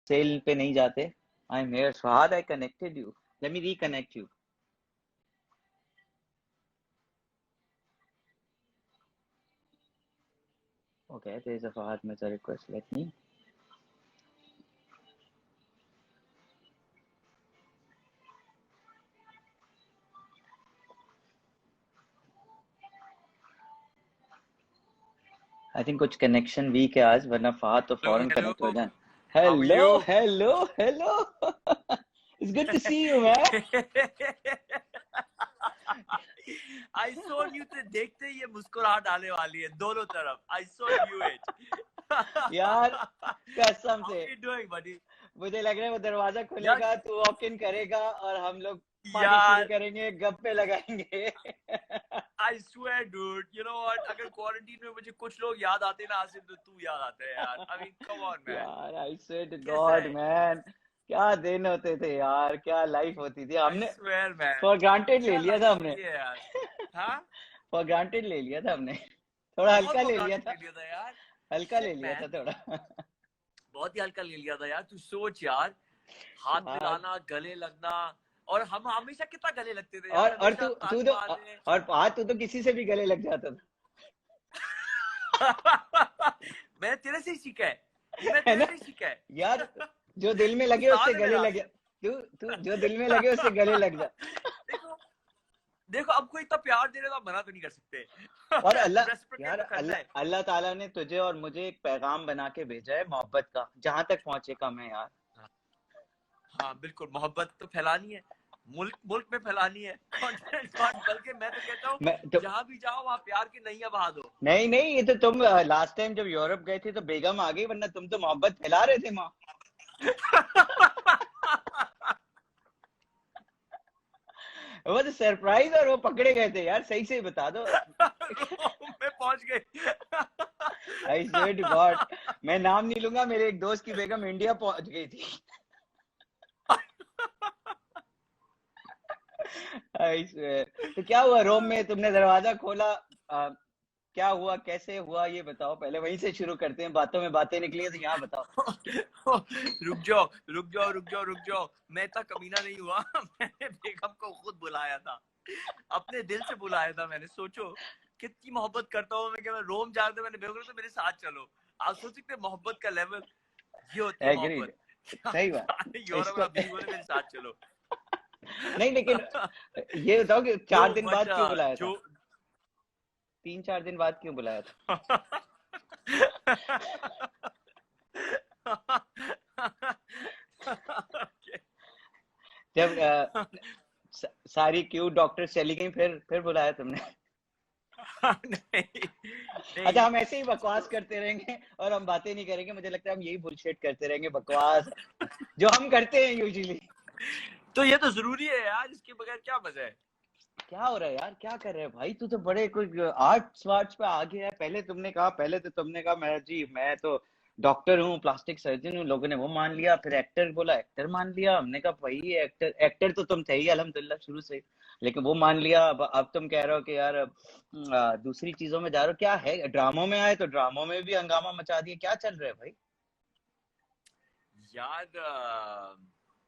Cell पे नहीं जाते. I'm here. Fahad, I connected you. Let me reconnect you. Okay, there is a Fahad Mirza request. Let me. I think कुछ connection weak है आज, वरना फहद तो फौरन Hello, connect हो जाए. how are Hello, you? hello, hello. It's good to see you, man. I saw you थे, देखते ही ये मुस्कुराहट आने वाली है दोनों तरफ. I saw you it. यार कसम How से are you doing, buddy? मुझे लग रहा है वो दरवाजा यार खुलेगा, तू वॉक इन करेगा और हम लोग पार्टी शुरू यार करेंगे, गप्पे लगाएंगे. I swear, dude. You know what? अगर क्वारंटीन में मुझे कुछ लोग याद आते ना आसिफ, तो तू याद आता है यार. I mean, come on, man. यार आई स्वेयर टू कैसा गॉड है? मैन, क्या दिन होते थे यार, क्या लाइफ होती थी. I हमने swear, man. फॉर ग्रांटेड ले क्या लिया लाइफ था होती हमने. है यार. हाँ? फॉर ग्रांटेड ले लिया था हमने, थोड़ा बहुत हल्का फॉर ले लिया ग्रांटेड था, ले लिया था यार. हल्का ले Shit, लिया था man. थोड़ा. बहुत ही हल्का ले लिया था यार. तू सोच यार, हाथ यार मिलाना, गले लगना, और हम हमेशा कितना गले लगते थे और यार. हमेशा तू ताली तो मारने. और आज तू तो किसी से भी गले लग जाता था. मैंने तेरे से ही सीखा है. ये मैं है तेरे ना से ही सीखा है. यार, जो दिल में लगे उससे उस्ताद है गले मेरा. लग जा. तू तू जो दिल में लगे उससे गले लग जा. देखो देखो, अब कोई इतना प्यार दे रहे तो आप मना तो नहीं कर सकते. और अल्लाह रेसिप्रोकेट यार, तो करना है. अल्लाह ताला ने तुझे और मुझे एक पैगाम बना के भेजा है मोहब्बत का, जहां तक पहुंचे कम है यार. हाँ बिल्कुल, मोहब्बत तो फैलानी है. मुल्क मुल्क में फैलानी है. बल्कि मैं तो कहता हूँ, मैं तो जहां भी जाओ वहां प्यार की नैया बहा दो. नहीं नहीं, ये तो तुम लास्ट टाइम जब यूरोप गए थे तो बेगम आ गई, वरना तुम तो मोहब्बत फैला रहे थे वहां. वो तो सरप्राइज और वो पकड़े गए थे यार, सही से बता दो. मैं पहुंच गई. आई स्वेयर टू गॉड, मैं नाम नहीं लूंगा, मेरे एक दोस्त की बेगम इंडिया पहुंच गई थी. I swear. तो क्या हुआ रोम में, तुमने दरवाजा खोला, क्या हुआ, कैसे हुआ, ये बताओ. पहले वहीं से शुरू करते हैं, बातों में बातें निकली है तो यहाँ बताओ. रुक जाओ रुक जाओ रुक जाओ रुक जाओ. मैं इतना कमीना नहीं हुआ. मैंने बेगम को खुद बुलाया था, अपने दिल से बुलाया था मैंने. सोचो कितनी मोहब्बत करता हूँ मैं. मैं रोम जा रहा था, मैंने बेगम को, तो मेरे साथ चलो. आप सोच सकते हैं मोहब्बत का लेवल, ये होती है एग्रीड, मोहब्बत. सही बात. यूरोप इसको में अभी बोले मेरे साथ चलो. नहीं, लेकिन ये बताओ कि 4 दिन बाद क्यों बुलाया था, जो 3-4 दिन बाद क्यों बुलाया था. जब सारी क्यू डॉक्टर चली गई, फिर बुलाया तुमने. अच्छा, हम ऐसे ही बकवास करते रहेंगे और हम बातें नहीं करेंगे. मुझे लगता है हम यही बुलशिट करते रहेंगे, बकवास जो हम करते हैं यूजुअली. तो ये तो जरूरी है यार, इसके बगैर क्या मजा है. क्या हो रहा है यार, क्या कर रहे हैं भाई. तू तो बड़े कोई आर्ट्स वार्ट्स पे आ गया है. पहले तो तुमने कहा मैं तो डॉक्टर हूँ, प्लास्टिक सर्जन हूँ. लोगों ने वो मान लिया, फिर एक्टर बोला, एक्टर मान लिया. हमने कहा भाई एक्टर तो तुम थे ही अल्हम्दुलिल्लाह शुरू से, लेकिन वो मान लिया. अब तुम कह रहे हो कि यार दूसरी चीजों में जा रहे हो. क्या है, ड्रामों में आए तो ड्रामों में भी हंगामा मचा दिए. क्या चल रहा है भाई. यार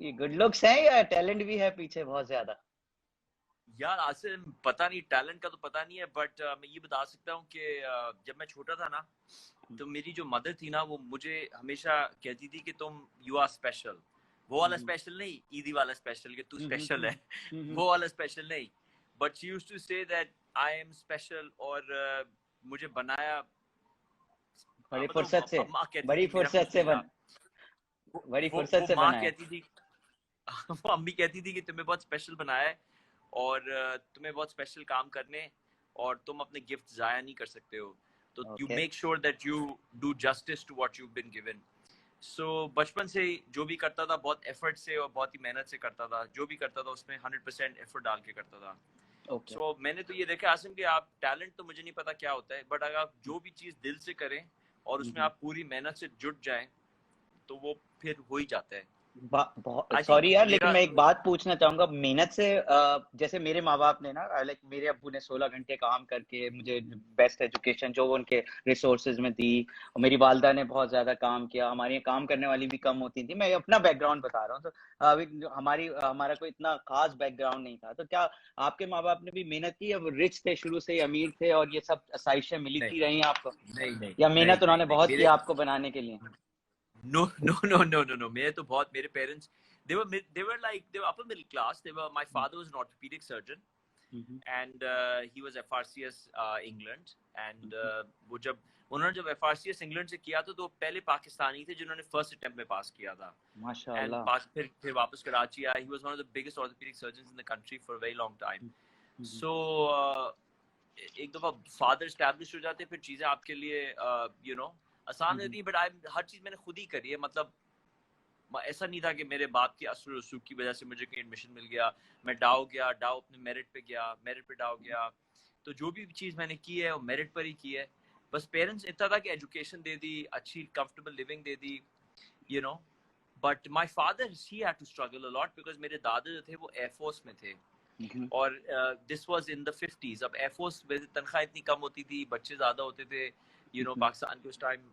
ये गुड लुक्स है या टैलेंट भी है पीछे बहुत ज्यादा. यार आसिफ, पता नहीं, टैलेंट का तो पता नहीं है, बट मैं ये बता सकता हूँ कि जब मैं छोटा था ना, तो मेरी जो मदर थी ना, वो मुझे हमेशा कहती थी कि तुम यू आर स्पेशल. वो वाला स्पेशल नहीं, ईदी वाला स्पेशल कि तू स्पेशल है, वो वाला स्पेशल नहीं, but she used to say that I am special. और मुझे बनाया बड़ी मतलब फुर्सत से, अम्मा कहती बड़ी थी, मेरा फुर्सत कुछ से नहीं था. बड़ी वो फुर्सत से माँ बनाया. कहती थी, वो अम्मी कहती थी कि तुम्हें बहुत स्पेशल बनाया है, और तुम्हें बहुत स्पेशल काम करने, और तुम अपने गिफ्ट जाया नहीं कर सकते हो. तो you make sure that you do justice to what you been given. So बचपन से जो भी करता था बहुत एफर्ट से और बहुत ही मेहनत से करता था. जो भी करता था उसमें 100% एफर्ट डाल के करता था. सो मैंने तो ये देखा आसिम कि आप टैलेंट तो मुझे नहीं पता क्या होता है, बट अगर आप जो भी चीज दिल से करें और उसमें आप पूरी मेहनत से जुट जाएं, तो वो फिर हो ही जाता है. आई थिंक सॉरी यार, लेकिन मेरा मैं एक बात पूछना चाहूंगा। मेहनत से जैसे मेरे माँ बाप ने ना, लाइक मेरे अब्बू ने 16 घंटे काम करके मुझे बेस्ट एजुकेशन जो उनके रिसोर्सेज में दी, और मेरी वालदा ने बहुत ज्यादा काम किया। हमारे यहाँ काम करने वाली भी कम होती थी। मैं अपना बैकग्राउंड बता रहा हूँ। तो अभी हमारा कोई इतना खास बैकग्राउंड नहीं था। तो क्या आपके माँ बाप ने भी मेहनत की, अब रिच थे शुरू से ही, अमीर थे और ये सब आसाइशें नहीं मिलती रही आपको, नहीं नहीं या नहीं मेहनत नहीं उन्होंने नहीं बहुत की मेरे आपको बनाने के लिए? No no no no no no मेरे तो बहुत मेरे parents they were like they were upper middle class. My father was an orthopedic surgeon and he was FRCS England and वो जब उन्होंने जब FRCS इंग्लैंड से किया था तो पहले पाकिस्तानी थे जिन्होंने फर्स्ट अटेम्प्ट में पास किया था एंड माशाल्लाह। पास फिर वापस कराची आए. He was one of the biggest orthopedic surgeons in the country for a very long time. So एक दफा फादर एस्टैब्लिश हो जाते फिर चीजें आपके लिए यू नो आसान रहती है. बट आई हर चीज मैंने खुद ही करी है. मतलब ऐसा नहीं था कि मेरे बाप की असर रसूख की वजह से मुझे कहीं एडमिशन मिल गया. मैं डाउ गया, डाउ अपने मेरिट पे गया, मेरिट पे डाउ गया. तो जो भी चीज मैंने की है वो मेरिट पर ही की है. बस पेरेंट्स इतना था कि एजुकेशन दे दी, अच्छी कंफर्टेबल लिविंग दे दी, you know. But my father he had to struggle a lot because मेरे दादा जो थे वो एयरफोर्स में थे और this was in the 50s. अब एयरफोर्स में तनख्वाह इतनी कम होती थी, बच्चे ज्यादा होते थे, यू नो. पाकिस्तान के उस टाइम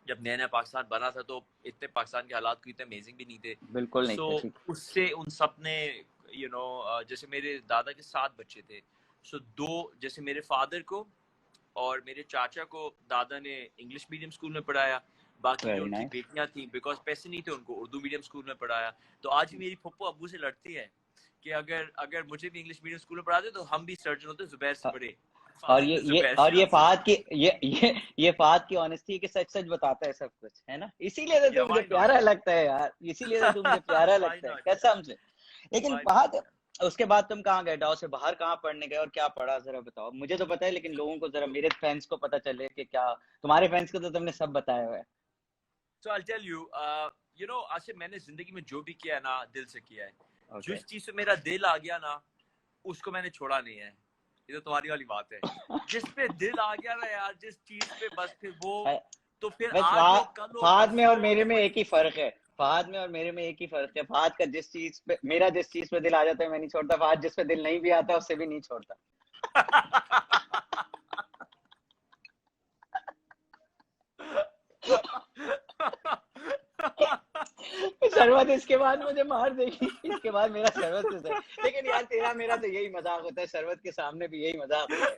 जब नया नया पाकिस्तान बना था तो इतने पाकिस्तान के हालात कोई इतने अमेजिंग भी नहीं थे. बिल्कुल नहीं सो थे, ठीक। उससे उन सब ने यू नो जैसे मेरे दादा के 7 बच्चे थे. सो दो जैसे मेरे फादर को और मेरे चाचा को दादा ने इंग्लिश मीडियम स्कूल में पढ़ाया. बाकी जो वेरी उनकी नाइस। बेटियां थी बिकॉज पैसे नहीं थे उनको उर्दू मीडियम स्कूल में पढ़ाया. तो आज भी मेरी फुप्पो अब्बू से लड़ती है कि अगर अगर मुझे भी इंग्लिश मीडियम स्कूल में पढ़ाते तो हम भी सर्जन होते जुबैर से बड़े. और ये फहद की ये फहद की ऑनेस्टी है कि सच सच बताता है सब कुछ, है ना? इसीलिए तो या तू मुझे व्हाई नॉट प्यारा लगता है यार, इसीलिए तो तू मुझे प्यारा व्हाई लगता है नॉट कसम से। लेकिन व्हाई नॉट. फहद, उसके बाद तुम कहाँ गए? डाउ से बाहर कहाँ पढ़ने गए और क्या पढ़ा, जरा बताओ। मुझे तो पता है, लेकिन लोगों को जरा, मेरे फैंस को पता चले कि क्या। तुम्हारे फैंस को तो तुमने सब बताया हुआ है। So I'll tell you, you know, Asif मैंने जिंदगी में जो भी किया है ना दिल से किया है. ओके। जिस चीज से मेरा दिल आ गया ना उसको मैंने छोड़ा नहीं है. ये तो तुम्हारी वाली बात है. जिस पे दिल आ गया ना यार, जिस चीज पे बस फिर वो तो फिर बस आज हो कल हो फहद में परसों और हो मेरे या में कोई एक ही फर्क है। फहद में और मेरे में एक ही फर्क है। फहद का जिस चीज पे, मेरा जिस चीज पे दिल आ जाता है मैं नहीं छोड़ता। फहद जिस पे दिल नहीं भी आता उससे भी नहीं छोड़ता। शरबत इसके बाद मुझे मार देगी, इसके बाद मेरा शरबत से सर। लेकिन यार तेरा मेरा तो यही मजाक होता है, शरबत के सामने भी यही मजाक होता है।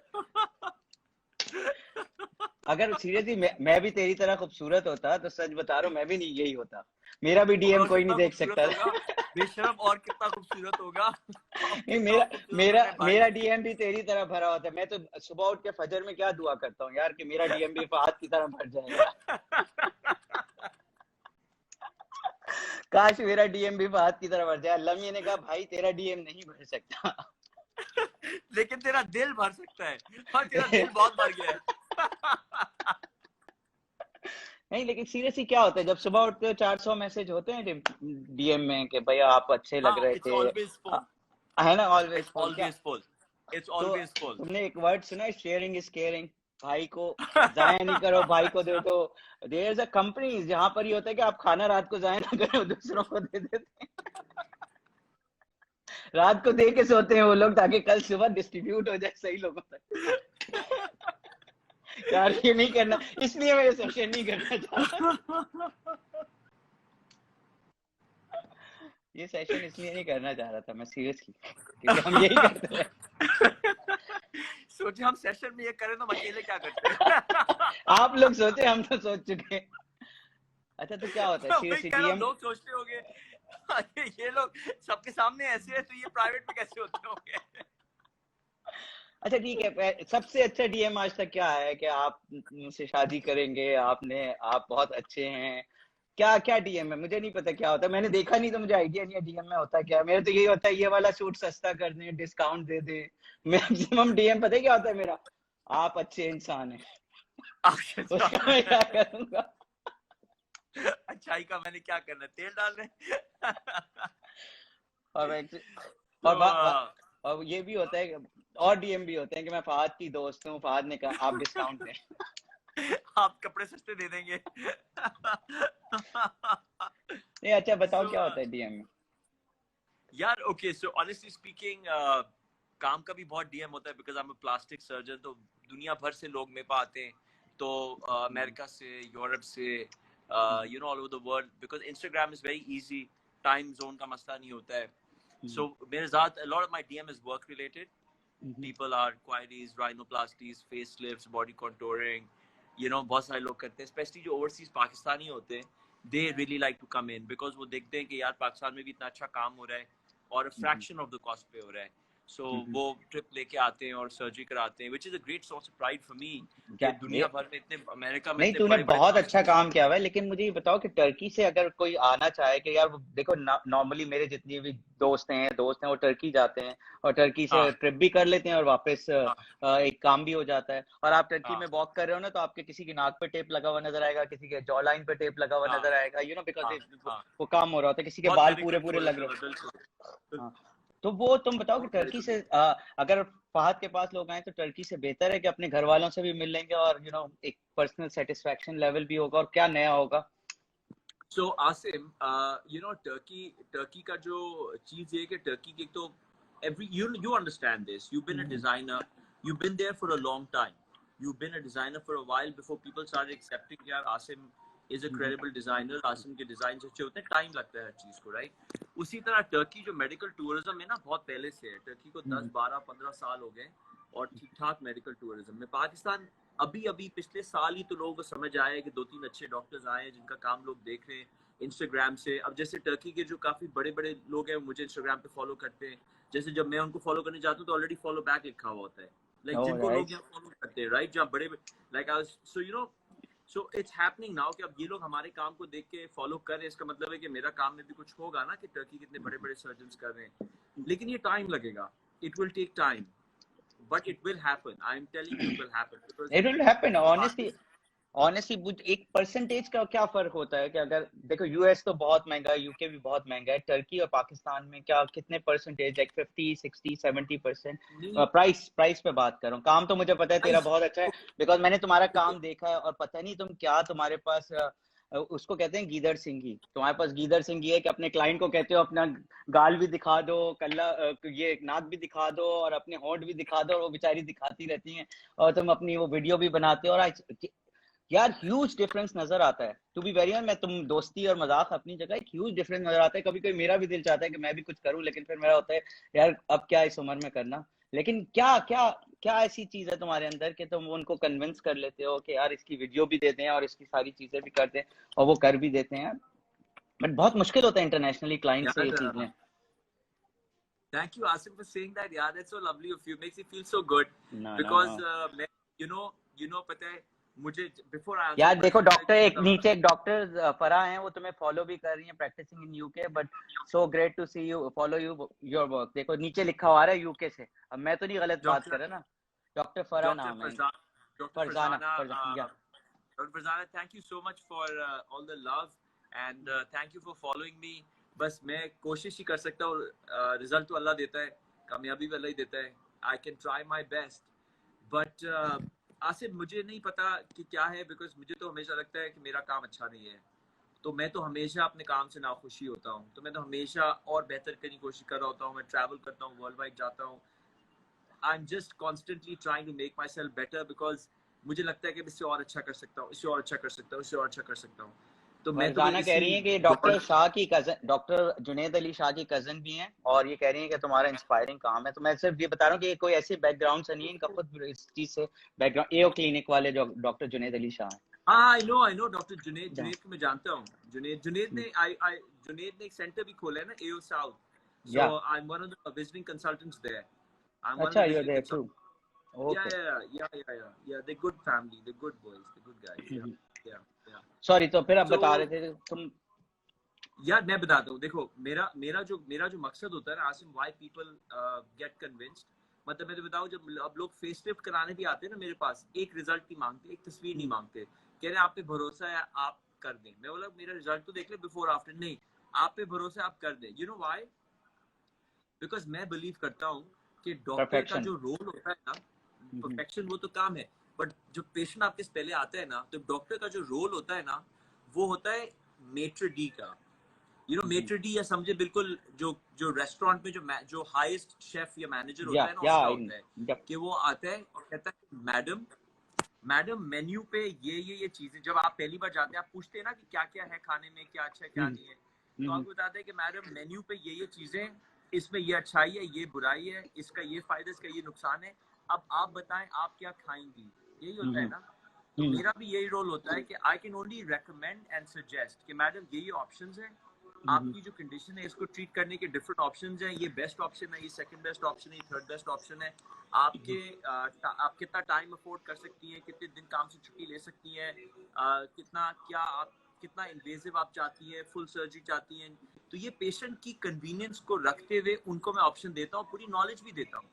अगर सीरियसली मैं भी तेरी तरह खूबसूरत होता तो सच बता रहा हूँ, मैं भी नहीं यही होता। मेरा भी डीएम और कोई कितना नहीं देख खूबसूरत सकता। होगा बेशरम, और कितना खूबसूरत होगा. नहीं, कितना मेरा खूबसूरत मेरा होगा भाई. मेरा डीएम भी तेरी तरह भरा होता है। मैं तो सुबह उठ के फजर में क्या दुआ करता हूँ यार, कि मेरा डीएम भी फहद की तरह भर जाएगा। काश मेरा डीएम भी फहद की तरह भर जाए। लम्हे ने कहा भाई तेरा डीएम नहीं भर सकता। लेकिन तेरा दिल भर सकता है. हाँ तेरा दिल बहुत भर गया है. नहीं, लेकिन सीरियसली क्या होता है जब सुबह उठते हो 400 मैसेज होते हैं डीएम में कि भैया आप अच्छे लग हाँ रहे इट्स थे, ऑलवेज फुल. है ना? ऑलवेज इट्स फुल क्या? Always full. इट्स तो ऑलवेज फुल. तुमने एक वर्ड सुना है, शेयरिंग इज केयरिंग। भाई को जाया नहीं करो, भाई को दे दो। देयर इज अ कंपनी जहां पर ये होता है कि आप खाना रात को जाया ना करो, दूसरों को दे देते हैं। रात को दे के सोते हैं वो लोग ताकि कल सुबह डिस्ट्रीब्यूट हो जाए सही लोगों तक। यार ये नहीं करना, इसलिए मैं ये सेशन नहीं करना चाहता। ये सेशन इसलिए नहीं करना चाह रहा था मैं सीरियसली, क्योंकि हम यही करते हैं। सोचे हम सेशन में ये करें तो हम अकेले क्या करते हैं. आप लोग सोचे, हम तो सोच चुके हैं। अच्छा तो क्या होता है वही सीरियसली कह रहा हूँ, डीएम? लोग सोचते होंगे ये लोग सबके सामने ऐसे है तो ये प्राइवेट में कैसे होते होंगे. अच्छा ठीक है, सबसे अच्छा डीएम आज तक क्या है कि आप मुझसे शादी करेंगे, आप बहुत अच्छे हैं? क्या क्या डीएम है? मुझे नहीं पता क्या होता है, मैंने देखा नहीं तो मुझे आइडिया नहीं है डीएम में होता क्या है। मेरे तो यही होता है, ये वाला सूट सस्ता कर दे, डिस्काउंट दे दे। मैक्सिमम डीएम पता है क्या होता है मेरा? आप अच्छे इंसान हैं। उसका मैं क्या करूंगा? अच्छाई का मैंने क्या करना है, तेल डाल रहे. और और ये भी होता है, और डीएम भी होते हैं कि मैं फहद की दोस्त हूँ, फहद ने कहा आप डिस्काउंट दें। आप कपड़े सस्ते दे देंगे. नहीं अच्छा बताओ So क्या होता है डीएम में? यार ओके, सो ऑनेस्टली स्पीकिंग काम का भी बहुत डीएम होता है, because I am a plastic surgeon. तो दुनिया भर से लोग मेरे पास आते हैं, तो अमेरिका से, यूरोप से, you know all over the world, because Instagram is very easy, time zone का मसला नहीं होता है। सो मेरे साथ a lot of my DM is work related. People are queries, rhinoplasties, facelifts, body contouring, you know, बहुत सारे लोग करते हैं, स्पेशली जो ओवरसीज पाकिस्तानी होते हैं, they really like to come in because वो देखते हैं कि यार पाकिस्तान में भी इतना अच्छा काम हो रहा है और फ्रैक्शन ऑफ द कॉस्ट पे हो रहा है। सो वो ट्रिप लेके आते हैं और सर्जरी कराते हैं, which is a great source of pride for me कि क्या दुनिया भर में इतने, अमेरिका में नहीं, इतने तूने बड़े बड़े बहुत अच्छा प्लास्टिक। काम किया हुआ है, लेकिन मुझे ये बताओ कि टर्की से अगर कोई आना चाहे कि यार देखो नॉर्मली मेरे जितने भी दोस्त हैं वो टर्की जाते हैं और टर्की से हाँ ट्रिप भी कर लेते हैं और वापस हाँ एक काम भी हो जाता है। और आप टर्की हाँ में वॉक कर रहे हो ना, तो आपके किसी की नाक पे टेप लगा हुआ नजर आएगा, किसी के जॉ लाइन पे टेप लगा हुआ हाँ नजर आएगा, यू नो, हाँ बिकॉज हाँ, वो काम हो रहा होता है, किसी के बहुत बाल पूरे डिफिकल्ट पूरे लग टूरिज्म रहे है, हो। बिल्कुल। हाँ, तो वो तुम बताओ कि बहुत टर्की डिफिकल्ट। से अगर फहद के पास लोग आए तो टर्की से बेहतर है कि अपने घर वालों से भी मिल लेंगे और यू नो एक पर्सनल सेटिस्फेक्शन लेवल भी होगा, और क्या नया होगा? सो आसिम, यू नो टर्की का जो चीज है कि टर्की की तो every you understand this, you've been a designer, you've been there for a long time, you've been a designer for a while before people started accepting यार Asim is a credible designer, Asim के design अच्छे होते हैं, time लगता है हर चीज को, right? उसी तरह टर्की जो मेडिकल टूरिज्म है ना, बहुत पहले से है, टर्की को 10 12 15 साल हो गए और ठीक ठाक मेडिकल टूरिज्म में। पाकिस्तान अभी अभी पिछले साल ही तो लोगों को समझ आया है कि 2 3 अच्छे डॉक्टर्स आए हैं जिनका काम लोग देख रहे हैं इंस्टाग्राम से। अब जैसे टर्की के जो काफी बड़े बड़े लोग हैं मुझे इंस्टाग्राम पे फॉलो करते हैं, जैसे जब मैं उनको फॉलो करने जाता हूँ तो ऑलरेडी फॉलो बैक लिखा हुआ होता है, लाइक ओह जिनको लोग राइट। यहाँ फॉलो करते हैं, राइट? जहाँ बड़े like so you know, so it's happening now कि अब ये लोग हमारे काम को देख के फॉलो कर रहे हैं, इसका मतलब है कि मेरा काम में भी कुछ होगा ना, कि टर्की कितने बड़े बड़े सर्जन कर रहे हैं। लेकिन ये टाइम लगेगा, it will take time, but it will happen, I am telling you, it will happen because it will happen honestly. artists, honestly एक परसेंटेज का क्या फर्क होता है कि अगर देखो यूएस तो बहुत महंगा है, यूके भी बहुत महंगा है, टर्की और पाकिस्तान में क्या कितने परसेंटेज, लाइक 50 60 70%? प्राइस प्राइस पे बात कर रहा हूँ, काम तो मुझे पता है तेरा बहुत अच्छा है, बिकॉज मैंने तुम्हारा काम देखा है, और पता नहीं तुम क्या तुम्हारे पास उसको कहते हैं गीदड़ सिंगी, तुम्हारे पास गीदड़ सिंगी है कि अपने क्लाइंट को कहते हो अपना गाल भी दिखा दो, कल्ला ये नाक भी दिखा दो और अपने होंठ भी दिखा दो, और वो बेचारी दिखाती रहती हैं, और तुम अपनी वो वीडियो भी बनाते हो, और यार ह्यूज डिफरेंस नजर आता है। टू बी वेरी ऑन, मैं तुम दोस्ती और मजाक अपनी जगह, एक ह्यूज डिफरेंस नजर आता है। कभी कभी मेरा भी दिल चाहता है कि मैं भी कुछ करूं, लेकिन फिर मेरा होता है यार अब क्या इस उम्र में करना। लेकिन क्या क्या क्या ऐसी चीज है तुम्हारे अंदर कि तुम उनको कन्विंस कर लेते हो कि यार इसकी वीडियो भी देते हैं और इसकी सारी चीजें भी करते हैं, और वो कर भी देते हैं? बट बहुत मुश्किल होता है इंटरनेशनली क्लाइंट से ये यार चीजें। thank you Asim for saying that, yeah, that's so lovely of you, makes me feel so good ना ना ना because you know पता है मुझे, before I answer यार the देखो, question डॉक्टर एक नीचे एक डॉक्टर फरा हैं, वो तुम्हें फॉलो भी कर रही हैं, practising in UK, but so great to see you, follow you your work. देखो नीचे लिखा हुआ है यूके से, अब मैं तो नहीं गलत बात कर डॉक्टर रहा ना। डॉक्टर फरा डॉक्टर नाम है इनका। फरजाना, डॉक्टर फरजाना फरजाना, फरजाना या doctor Farzana, thank you so much for all the love and thank you for following me. बस मैं कोशिश ही कर सकता हूँ, रिजल्ट तो अल्लाह देता है, कामयाबी भी अल्लाह ही देता है, I can try my best, but Asif मुझे नहीं पता कि क्या है, बिकॉज मुझे तो हमेशा लगता है कि मेरा काम अच्छा नहीं है, तो मैं तो हमेशा अपने काम से नाखुशी होता हूँ, तो मैं तो हमेशा और बेहतर करने की कोशिश कर रहा होता हूँ, मैं ट्रैवल करता हूँ, वर्ल्ड वाइड जाता हूँ, I'm just constantly trying to make myself better because मुझे लगता है कि इससे और अच्छा कर सकता हूँ, इससे और अच्छा कर सकता हूँ, इससे और अच्छा कर सकता हूँ, तो मैं तो फरजाना कह इसी रही हैं कि डॉक्टर शाह की कजन, डॉक्टर जुनेद अली शाह की कजन भी हैं, और ये कह रही हैं कि तुम्हारा इंस्पायरिंग काम है। तो मैं सिर्फ ये बता रहा हूँ कि ये कोई ऐसी बैकग्राउंड से नहीं है, इनका खुद इस चीज से बैकग्राउंड, एओ क्लिनिक वाले जो डॉक्टर जुनेद अली शाह हाँ, I know डॉक्टर जुनेद, हैं। जुनेद को मैं जानता हूँ, जुनेद ने जुनेद ने एक सेंटर भी खोला है ना, एओ साउथ, so या I'm one of the visiting consultants there, I'm one of अच्छा, the you are visiting there too? consultants, okay. yeah, they're good family, they're good boys, they're good guys, yeah. Sorry, तो फिर आप So बता रहे थे तुम? यार मैं बताता हूँ, देखो मेरा जो मकसद होता है ना Asim, why people get convinced, मतलब मैं तो बताऊँ, जब अब लोग फेस लिफ्ट कराने भी आते हैं ना मेरे पास, एक रिजल्ट नहीं मांगते, एक तस्वीर नहीं मांगते, कह रहे आप पे भरोसा है आप कर दें, मैं बोला मेरा रिजल्ट तो देख ले बिफोर आफ्टर, नहीं आप पे भरोसा आप कर दें, यू नो व्हाई, बिकॉज मैं बिलीव करता हूँ कि डॉक्टर का परफेक्शन। जो रोल होता है ना, परफेक्शन वो तो काम है, बट जो पेशेंट आपके पहले आता है ना, तो डॉक्टर का जो रोल होता है ना, वो होता है मेट्र डी का, यू नो मेट्रे डी या समझे बिल्कुल जो जो रेस्टोरेंट में जो हाईएस्ट शेफ या मैनेजर होता है ना उसका होता है कि वो आता है और कहता है मैडम मेन्यू पे ये चीजें, जब आप पहली बार जाते हैं आप पूछते हैं ना कि क्या क्या है खाने में, क्या अच्छा है क्या नहीं है, तो आपको बताते हैं कि मैडम मेन्यू पे ये चीजें, इसमें ये अच्छाई है, ये बुराई है, इसका ये फायदा, इसका ये नुकसान है, अब आप बताएं आप क्या खाएंगी। यही होता है ना। तो मेरा भी यही रोल होता है कि I can only recommend and suggest कि मैडम ये ऑप्शंस हैं, आपकी जो कंडीशन है इसको ट्रीट करने के डिफरेंट ऑप्शंस हैं, ये बेस्ट ऑप्शन है, ये सेकंड बेस्ट ऑप्शन है, ये थर्ड बेस्ट ऑप्शन है, आपके आप कितना टाइम अफोर्ड कर सकती हैं, कितने दिन काम से छुट्टी ले सकती हैं, कितना इन्वेजिव आप चाहती हैं, फुल सर्जरी चाहती हैं। तो ये पेशेंट की कन्वीनियंस को रखते हुए उनको मैं ऑप्शन देता हूँ, पूरी नॉलेज भी देता हूँ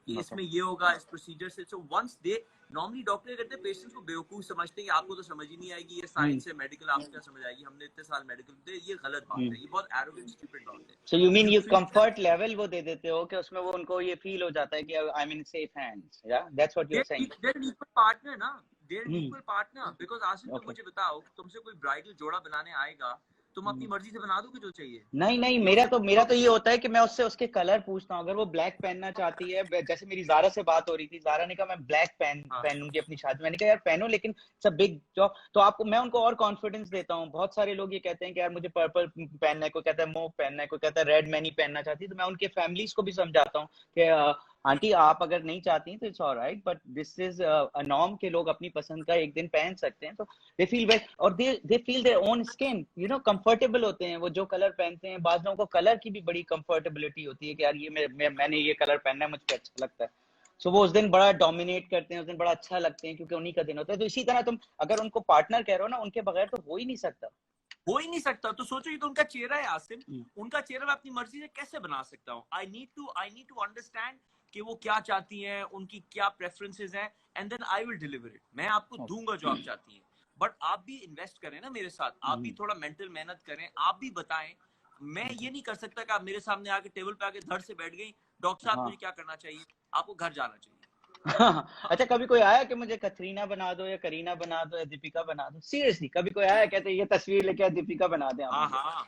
कि इसमें ये होगा इस प्रोसीजर से। So once they normally doctor कहते हैं पेशेंट्स को बेवकूफ समझते हैं कि आपको तो समझ ही नहीं आएगी, ये साइंस है, मेडिकल आपको क्या समझ आएगी, हमने इतने साल मेडिकल दे, ये गलत बात है, ये बहुत एरोगेंट स्टूपिड बात है। So you mean you comfort level वो दे देते हो कि उसमें वो उनको ये फील हो जाता है कि I am in safe hands, या that's what you are saying. There equal partner ना, there equal partner, because Asif तुम मुझे बताओ, तुमसे कोई ब्राइडल जोड़ा बनाने आएगा, तुम अपनी मर्जी से बना दोगे जो चाहिए? नहीं, मेरा तो ये होता है कि मैं उससे उसके कलर पूछता हूँ। अगर वो ब्लैक पहनना चाहती है, जैसे मेरी जारा से बात हो रही थी, जारा ने कहा मैं ब्लैक पहनूंगी अपनी शादी, मैंने कहा यार पहनो, लेकिन सब बिग जॉब, तो आपको मैं उनको और कॉन्फिडेंस देता हूँ। बहुत सारे लोग ये कहते हैं कि यार मुझे पर्पल पहनना है, कोई कहता है मूव पहनना है, कोई कहता है रेड मैं नहीं पहनना चाहती, तो मैं उनके फैमिलीज को भी समझाता हूँ कि आंटी आप अगर नहीं चाहती तो it's alright, but this is a norm के लोग अपनी पसंद का एक दिन पहन सकते हैं, तो दे फील वेल और they feel their own skin, you know, comfortable होते हैं वो जो कलर पहनते हैं। बाद लोगों को कलर की भी बड़ी कंफर्टेबिलिटी होती है कि यार ये मैंने ये कलर पहनना है, मुझे अच्छा लगता है, सो वो उस दिन बड़ा डोमिनेट करते हैं, उस दिन बड़ा अच्छा लगते हैं क्योंकि उन्हीं का दिन होता है। तो इसी तरह तुम अगर उनको पार्टनर कह रहे हो ना, उनके बगैर तो हो ही नहीं सकता, हो ही नहीं सकता। तो सोचो ये तो उनका चेहरा है आसिम, उनका चेहरा मैं अपनी मर्जी से कैसे बना सकता हूँ? आई नीड टू अंडरस्टैंड कि वो क्या चाहती हैं, उनकी क्या प्रेफरेंसेस हैं, and then I will deliver it. मैं आपको दूंगा जो आप चाहती हैं, बट आप भी इन्वेस्ट करें ना मेरे साथ, आप भी थोड़ा मेंटल मेहनत करें, आप भी बताएं। मैं ये नहीं कर सकता कि आप मेरे सामने आके टेबल पे आके धड़ से बैठ गई, डॉक्टर साहब मुझे क्या करना चाहिए, आपको घर जाना चाहिए। अच्छा कभी कोई आया कि मुझे कतरीना बना दो या करीना बना दो या दीपिका बना दो? सीरियसली कभी कोई आया कहते ये तस्वीर लेके दीपिका बना दे आप मुझे?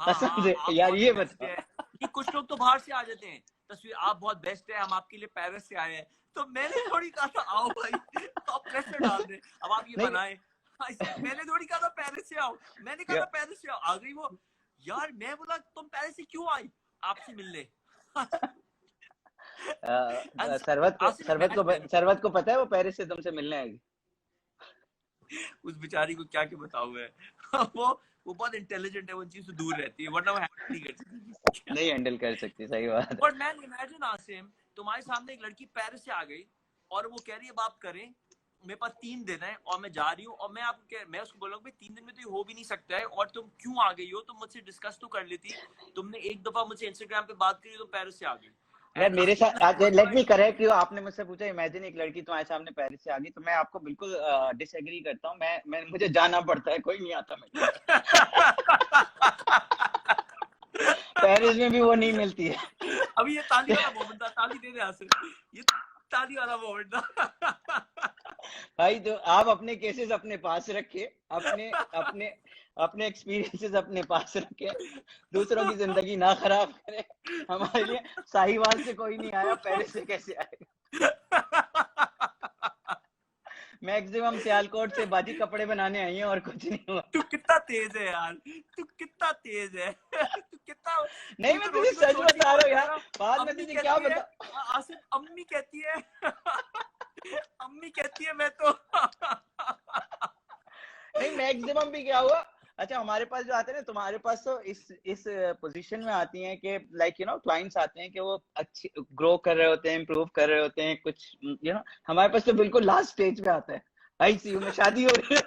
कसम से यार ये बता। ये कुछ लोग तो बाहर से आ जाते हैं, तस्वीर आप बहुत बेस्ट है, हम आपके लिए पेरिस से आए हैं, तो मैंने थोड़ी कहा था आओ भाई आप प्रेशर डाल दे, अब आप ये बनाए। मैंने थोड़ी कहा था पेरिस से आओ, मैंने कहा था पेरिस से आओ, आ गई वो। यार मैं बोला तुम पेरिस से क्यों आई आपसे मिलने? सरवत को पता है वो पेरिस से तुमसे मिलने आएगी? उस बेचारी को क्या क्या बताऊं मैं। वो बहुत इंटेलिजेंट है, वो चीज से दूर रहती है, वरना वो हैंडल नहीं कर सकती। नहीं हैंडल कर सकती, सही बात है। और मैन इमेजिन आसिम, तुम्हारे सामने एक लड़की पेरिस से आ गई और वो कह रही है बात करें, मेरे पास 3 दिन है और मैं जा रही हूँ, और मैं उसको बोलूँ भाई 3 दिन में तो ये हो भी नहीं सकता है, और तुम क्यों आ गई हो, तुम मुझसे डिस्कस तो कर लेती, तुमने एक दफा मुझसे इंस्टाग्राम पे बात करी तो पेरिस से आ गई। यार मेरे साथ लेट मी करेक्ट यू, आपने मुझसे पूछा इमेजिन एक लड़की तुम्हारे सामने पेरिस से आ गई, तो मैं आपको बिल्कुल डिसएग्री करता हूँ। मैं मुझे जाना पड़ता है, कोई नहीं आता मैं। पेरिस में भी वो नहीं मिलती है। अभी ये ताली वाला मोमेंट था, ताली दे दे आसिफ, ये ताली वाला मोमेंट था। भाई तो आप अपने केसेस अपने पास रखिए, अपने एक्सपीरियंसेस अपने पास रखें, दूसरों की जिंदगी ना खराब करें। हमारे लिए साहिवाल से कोई नहीं आया, पेरिस से कैसे आएगा? मैक्सिमम सियालकोट से बाजी कपड़े बनाने आई है और कुछ नहीं हुआ। तू कितना तेज है यार, तू कितना तेज है। तू कितना नहीं, मैं तुझे सच बता रहा हूँ यार, बाद में तुझे क्या बता। आसिफ अम्मी कहती है अम्मी कहती है मैं तो नहीं मैक्सिमम भी क्या हुआ। अच्छा हमारे पास जो आते हैं ना, तुम्हारे पास तो इस पोजीशन में आती हैं कि लाइक यू नो क्लाइंट्स आते हैं कि वो अच्छी ग्रो कर रहे होते हैं, इम्प्रूव कर रहे होते हैं कुछ, यू नो। हमारे पास तो बिल्कुल लास्ट स्टेज पे आता है, आईसीयू में शादी हो रही है।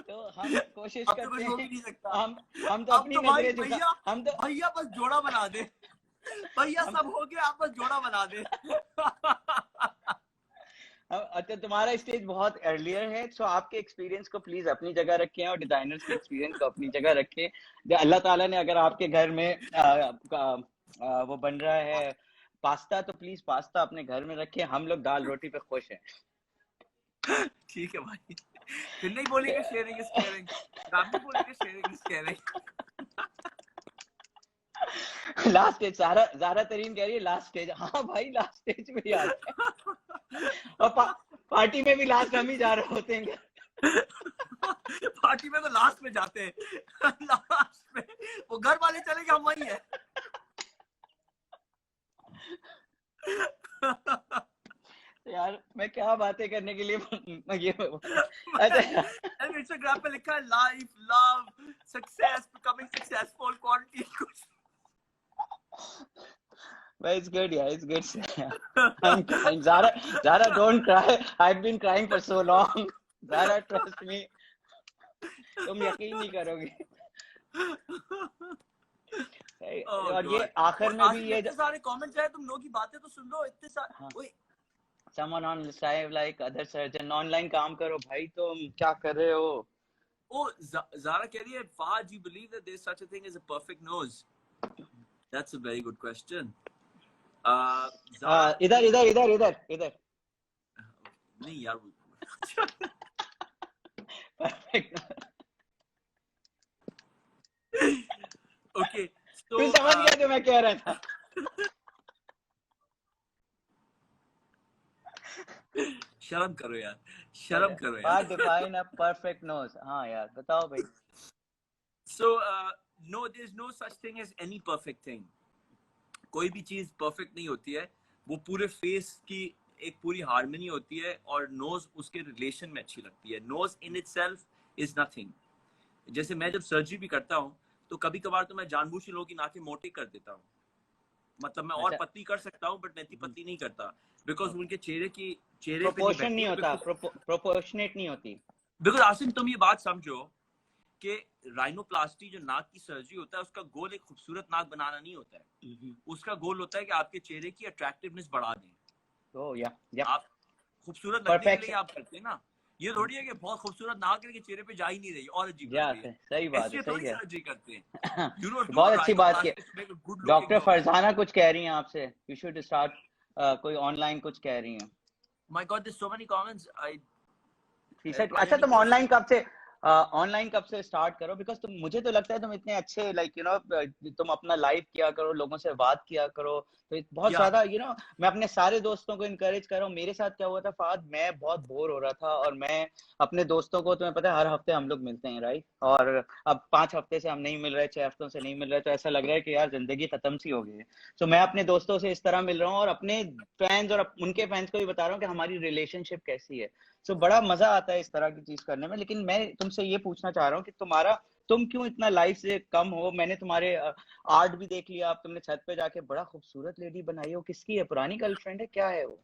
तो हम कोशिश करते हैं, हम तो अपनी नजरें झुका, हम तो भैया बस जोड़ा बना दे, भैया सब हो गया, आप बस जोड़ा बना दे। अच्छा तुम्हारा स्टेज बहुत अर्लियर है, सो आपके एक्सपीरियंस को प्लीज अपनी जगह रखें और डिजाइनर्स के एक्सपीरियंस को अपनी जगह रखें। अल्लाह ताला ने अगर आपके घर में वो बन रहा है पास्ता, तो प्लीज पास्ता अपने घर में रखें, हम लोग दाल रोटी पे खुश हैं। ठीक है भाई, फिर नहीं बोलेंगे शेयरिंग इज केयरिंग, आप भी बोलेंगे sharing is caring. Last stage, Zara Tareen कह रही है लास्ट स्टेज। हाँ भाई लास्ट स्टेज में ही आ गए। और पार्टी में भी लास्ट हम ही जा रहे होते हैं। पार्टी में तो लास्ट में जाते हैं। लास्ट में वो घर वाले चले गए, हम वही है। यार मैं क्या बातें करने के लिए ये अच्छा इंस्टाग्राम पे लिखा है life love success becoming successful quality कुछ। But it's good, yeah, it's good. I'm crying. Zara, don't cry. I've been crying for so long. Zara, trust me. तुम यकीन नहीं करोगे। और ये आखिर में भी ये इतने सारे कमेंट्स आए, तुम लोगों की बातें तो सुन लो। इतने सारे someone on live like other surgeon online काम करो भाई, तुम क्या कर रहे हो? Oh, Zara कह रही है, Fahad, you believe that there's such a thing as a perfect nose? That's a very good question. इधर नहीं यार perfect. Okay, so तू समझ गया जो मैं कह रहा था। शर्म करो यार, शर्म करो यार। Hard define a perfect nose. हाँ यार बताओ भाई। So no, there's no such thing as any perfect thing. कोई भी चीज परफेक्ट नहीं होती है, वो पूरे फेस की एक पूरी हार्मनी होती है और नोज उसके रिलेशन में अच्छी लगती है। Nose in itself is nothing. जैसे मैं जब सर्जरी भी करता हूँ तो कभी कभार तो मैं जानबूझ के लोगों की नाकें मोटी कर देता हूँ, मतलब मैं और पतली कर सकता हूँ बट मैं इतनी पतली नहीं करता, बिकॉज उनके चेहरे पे प्रोपोर्शन नहीं होता, प्रोपोर्शनेट नहीं होती। बिकॉज आसिम तुम ये बात समझो कि राइनोप्लास्टी जो नाक की सर्जरी होता है, उसका गोल एक खूबसूरत नाक बनाना नहीं होता है, उसका गोल होता है कि आपके चेहरे की अट्रैक्टिवनेस बढ़ा दें। तो या आप खूबसूरत लगने के लिए आप करते हैं ना, ये थोड़ी है कि बहुत खूबसूरत नाक है कि चेहरे पे जा ही नहीं रही और अजीब लग रही है। सही बात है, सही सर्जरी करते हैं। बहुत अच्छी बात की। डॉक्टर फरजाना कुछ कह रही हैं आपसे, यू शुड स्टार्ट, कोई ऑनलाइन कुछ कह रही हैं। My God, there so many comments. अच्छा तुम ऑनलाइन कब से स्टार्ट करो? बिकॉज तुम, मुझे तो लगता है तुम इतने अच्छे लाइक तुम अपना लाइव किया करो, लोगों से बात किया करो, तो बहुत ज्यादा मैं अपने सारे दोस्तों को इनकरेज कर रहा हूँ। मेरे साथ क्या हुआ था फहद, मैं बहुत बोर हो रहा था और मैं अपने दोस्तों को, तुम्हें पता है हर हफ्ते हम लोग मिलते हैं राइट, और अब 5 हफ्ते से हम नहीं मिल रहे, 6 हफ्तों से नहीं मिल रहे, तो ऐसा लग रहा है कि यार जिंदगी खत्म सी हो गई है। तो मैं अपने दोस्तों से इस तरह मिल रहा हूँ और अपने फैंस और उनके फैंस को भी बता रहा हूँ कि हमारी रिलेशनशिप कैसी है। सो बड़ा मजा आता है इस तरह की चीज करने में। लेकिन मैं तुमसे ये पूछना चाह रहा हूँ कि तुम क्यों इतना लाइफ से कम हो? मैंने तुम्हारे आर्ट भी देख लिया, आप तुमने छत पे जाके बड़ा खूबसूरत लेडी बनाई हो, किसकी है? पुरानी गर्लफ्रेंड है, क्या है वो?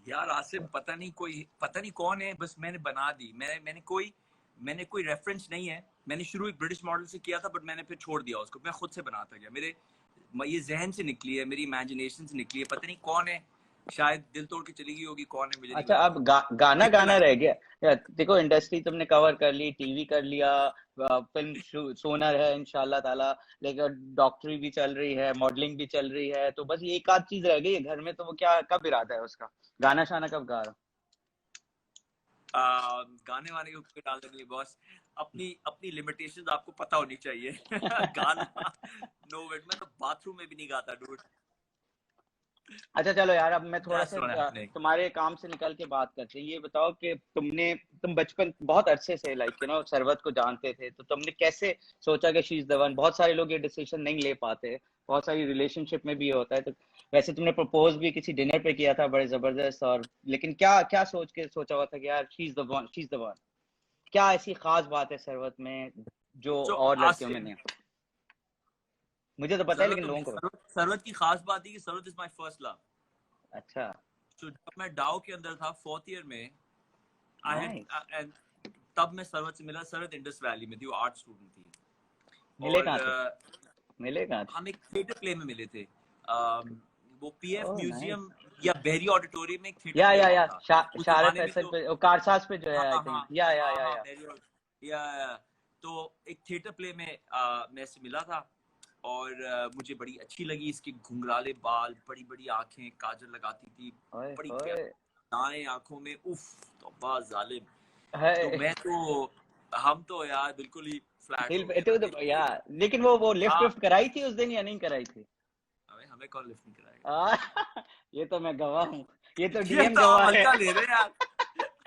यार आसिम पता नहीं कौन है, बस मैंने बना दी। मैंने कोई रेफरेंस नहीं है। मैंने शुरू एक ब्रिटिश मॉडल से किया था बट मैंने फिर छोड़ दिया उसको, मैं खुद से बनाता गया। ये जहन से निकली है, मेरी इमेजिनेशन से निकली है, पता नहीं कौन है, शायद दिल तोड़ के चली गई होगी, कौन है मुझे अच्छा अब गाना रह गया। देखो इंडस्ट्री तुमने कवर कर ली, टीवी कर लिया, फिल्म सोनर है इंशाल्लाह ताला, लेकिन डॉक्टरी भी चल रही है, मॉडलिंग भी चल रही है, तो बस ये एक आध चीज रह गई है घर में, तो वो क्या, कब इरादा है उसका? गाना शाना कब गा रहा? गाने वाने के ऊपर डाल देंगे बॉस। अपनी लिमिटेशंस आपको पता होनी चाहिए। गाना नो वेट, मैं तो बाथरूम में भी नहीं गाता डूड। अच्छा चलो यार, अब मैं थोड़ा सा तुम्हारे काम से निकल के बात करते हैं। ये बताओ कि तुम बचपन बहुत अरसे से लाइक सरवत को जानते थे, तो तुमने कैसे सोचा कि शी इज द वन? बहुत सारे लोग ये डिसीजन नहीं ले पाते, बहुत सारी रिलेशनशिप में भी होता है। तो वैसे तुमने प्रपोज भी किसी डिनर पे किया था बड़े जबरदस्त, और लेकिन क्या क्या सोच के सोचा हुआ था कि यार she is the one, she is the one? क्या ऐसी खास बात है सरवत में जो और लड़कियों में नहीं? मुझे तो पता है लेकिन लोगों को। सरवत की खास बात है कि Sarwat is my first love. अच्छा। तो जब मैं डाउ के अंदर था 4th ईयर में, तब मैं सरवत से मिला। सरवत इंडस वैली में थी, वो आर्ट स्टूडेंट थी। मिले कहाँ थे? हम एक थिएटर प्ले में मिले थे। वो पीएफ म्यूजियम या बहरी ऑडिटोरियम में एक थिएटर प्ले था। शारद फैसल पे, कारसाज पे जो है आई थिंक। या तो एक थिएटर प्ले में मैं से मिला था और मुझे बड़ी अच्छी लगी। इसके घुंघराले बाल, बड़ी बड़ी आंखें, काजल लगाती थी, बड़ी प्यारी दाएं आंखों में, उफ तौबा जालिम। है तो मैं तो, हम तो यार बिल्कुल ही फ्लैट दिल हो पे गए तो, ना दिल पे। यार लेकिन वो लिफ्ट हाँ, विफ्ट कराई थी उस दिन या नहीं कराई थी? हमें कौन लिफ्ट नहीं कराएगा। ये तो मैं गवाह हूँ, ये तो ये डीएम तो आप गवाह है। हल्का ले रहे हैं यार,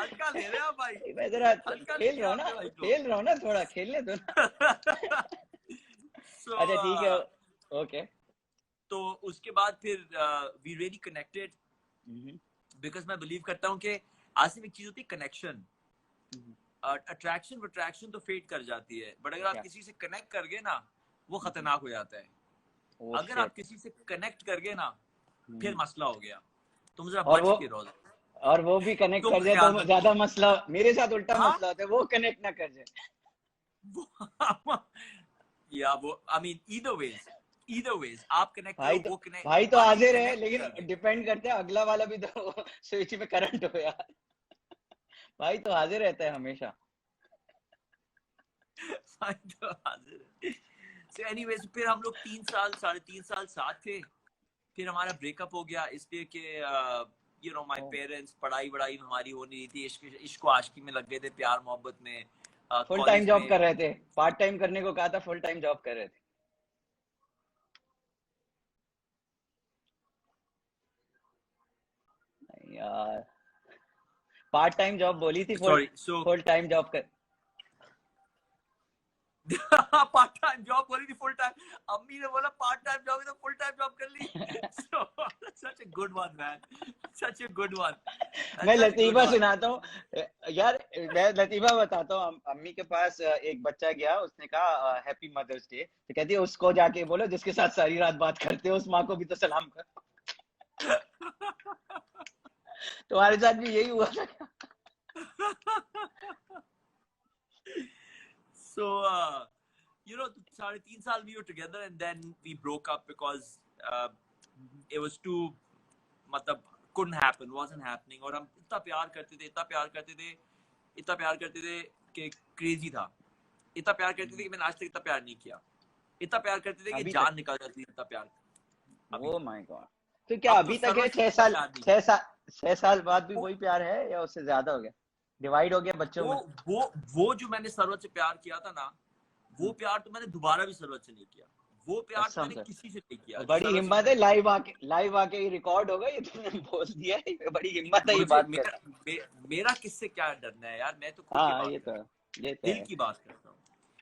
हल्का ले रहे हैं आप भाई, मैं जरा हल्का ले खेल रहा लिया हूँ ना, आपने भाई को। खेल रहा हूँ ना, थोड़ा खेलने दो ना। So, अच्छा ठीक है, ओके। तो उसके बाद फिर वी रियली कनेक्टेड, बिकॉज मैं बिलीव करता हूँ कि आज से एक चीज होती है कनेक्शन, अट्रैक्शन तो फेड कर जाती है, बट अगर आप क्या? किसी से कनेक्ट कर गए ना, वो खतरनाक हो जाता है। ओ अगर आप शिट। किसी से कनेक्ट कर गए ना, फिर मसला हो गया, तुम जरा और बच वो के रहो, और वो भी कनेक्ट तुम कर जाए ख्याल तो रखो। ज्यादा मसला, मेरे साथ उल्टा हाँ, मसला होता है, वो कनेक्ट ना कर जाए। या वो आई मीन ईदर वेज आप कनेक्ट भाई करो, तो वो कनेक्ट, भाई तो वन यू हाजिर है, कनेक्ट कर लेकिन गए। डिपेंड करते हैं अगला वाला भी तो स्विच पे करंट हो यार। भाई तो हाजिर रहता है हमेशा। भाई तो हाजिर है। So anyways, फिर हम लोग 3 साल 3.5 साल साथ थे, फिर हमारा ब्रेकअप हो गया इसलिए कि यू नो माय पेरेंट्स, पढ़ाई वढ़ाई हमारी हो नहीं रही थी, इश्क आशिकी में लग गए थे, प्यार मोहब्बत में, फुल टाइम कॉलेज जॉब में। कर रहे थे, पार्ट टाइम करने को कहा था, फुल टाइम जॉब कर रहे थे यार। पार्ट टाइम जॉब बोली थी, full sorry, so full time job कर। पार्ट टाइम जॉब बोली थी, फुल टाइम, अम्मी ने बोला पार्ट टाइम जॉब है तो फुल टाइम जॉब कर ली। So such a good one man, such a good one, मैं such a good लतीफा one। सुनाता हूँ यार, मैं लतीफा बताता हूँ। अम्मी के पास एक बच्चा गया, उसने कहा हैप्पी मदर्स डे, तो कहती है उसको जाके बोलो जिसके साथ सारी रात बात करते हो, उस माँ को भी तो सलाम करो। तुम्हारे साथ भी यही हुआ था? So you know, 3.5 साल we were together and then we broke up because it was too, मतलब couldn't happen, wasn't happening, और हम इतना प्यार करते थे, इतना प्यार करते थे, इतना प्यार करते थे कि क्रेजी था, इतना प्यार करते थे कि मैंने आज तक इतना प्यार नहीं किया, इतना प्यार करते थे कि अभी तक? जान निकल जाती थी, इतना प्यार अभी ओ तक। My God. तो क्या अब तो अभी तक है? सर्वर छह का साल प्यार नहीं, 6 साल 6 साल बाद भी वो वही प्यार है या उससे ज्यादा हो गया, डिवाइड हो गया बच्चों वो में? वो जो मैंने सरवत से प्यार किया था ना, वो प्यार तो मैंने दोबारा भी सरवत से नहीं किया, वो प्यार तो कसम मैंने से? किसी से नहीं किया जो बड़ी सरवत से हिम्मत है, मैंने किया। लाइव आके ही रिकॉर्ड होगा ये, तुमने बोल दिया है, बड़ी हिम्मत है ये मुझे बात कर। मेरा किससे क्या डरना है यार, मैं तो खुल के हाँ बात ये कर तो रहा है, हूँ, ये तो दिल है। की बात करता हूँ।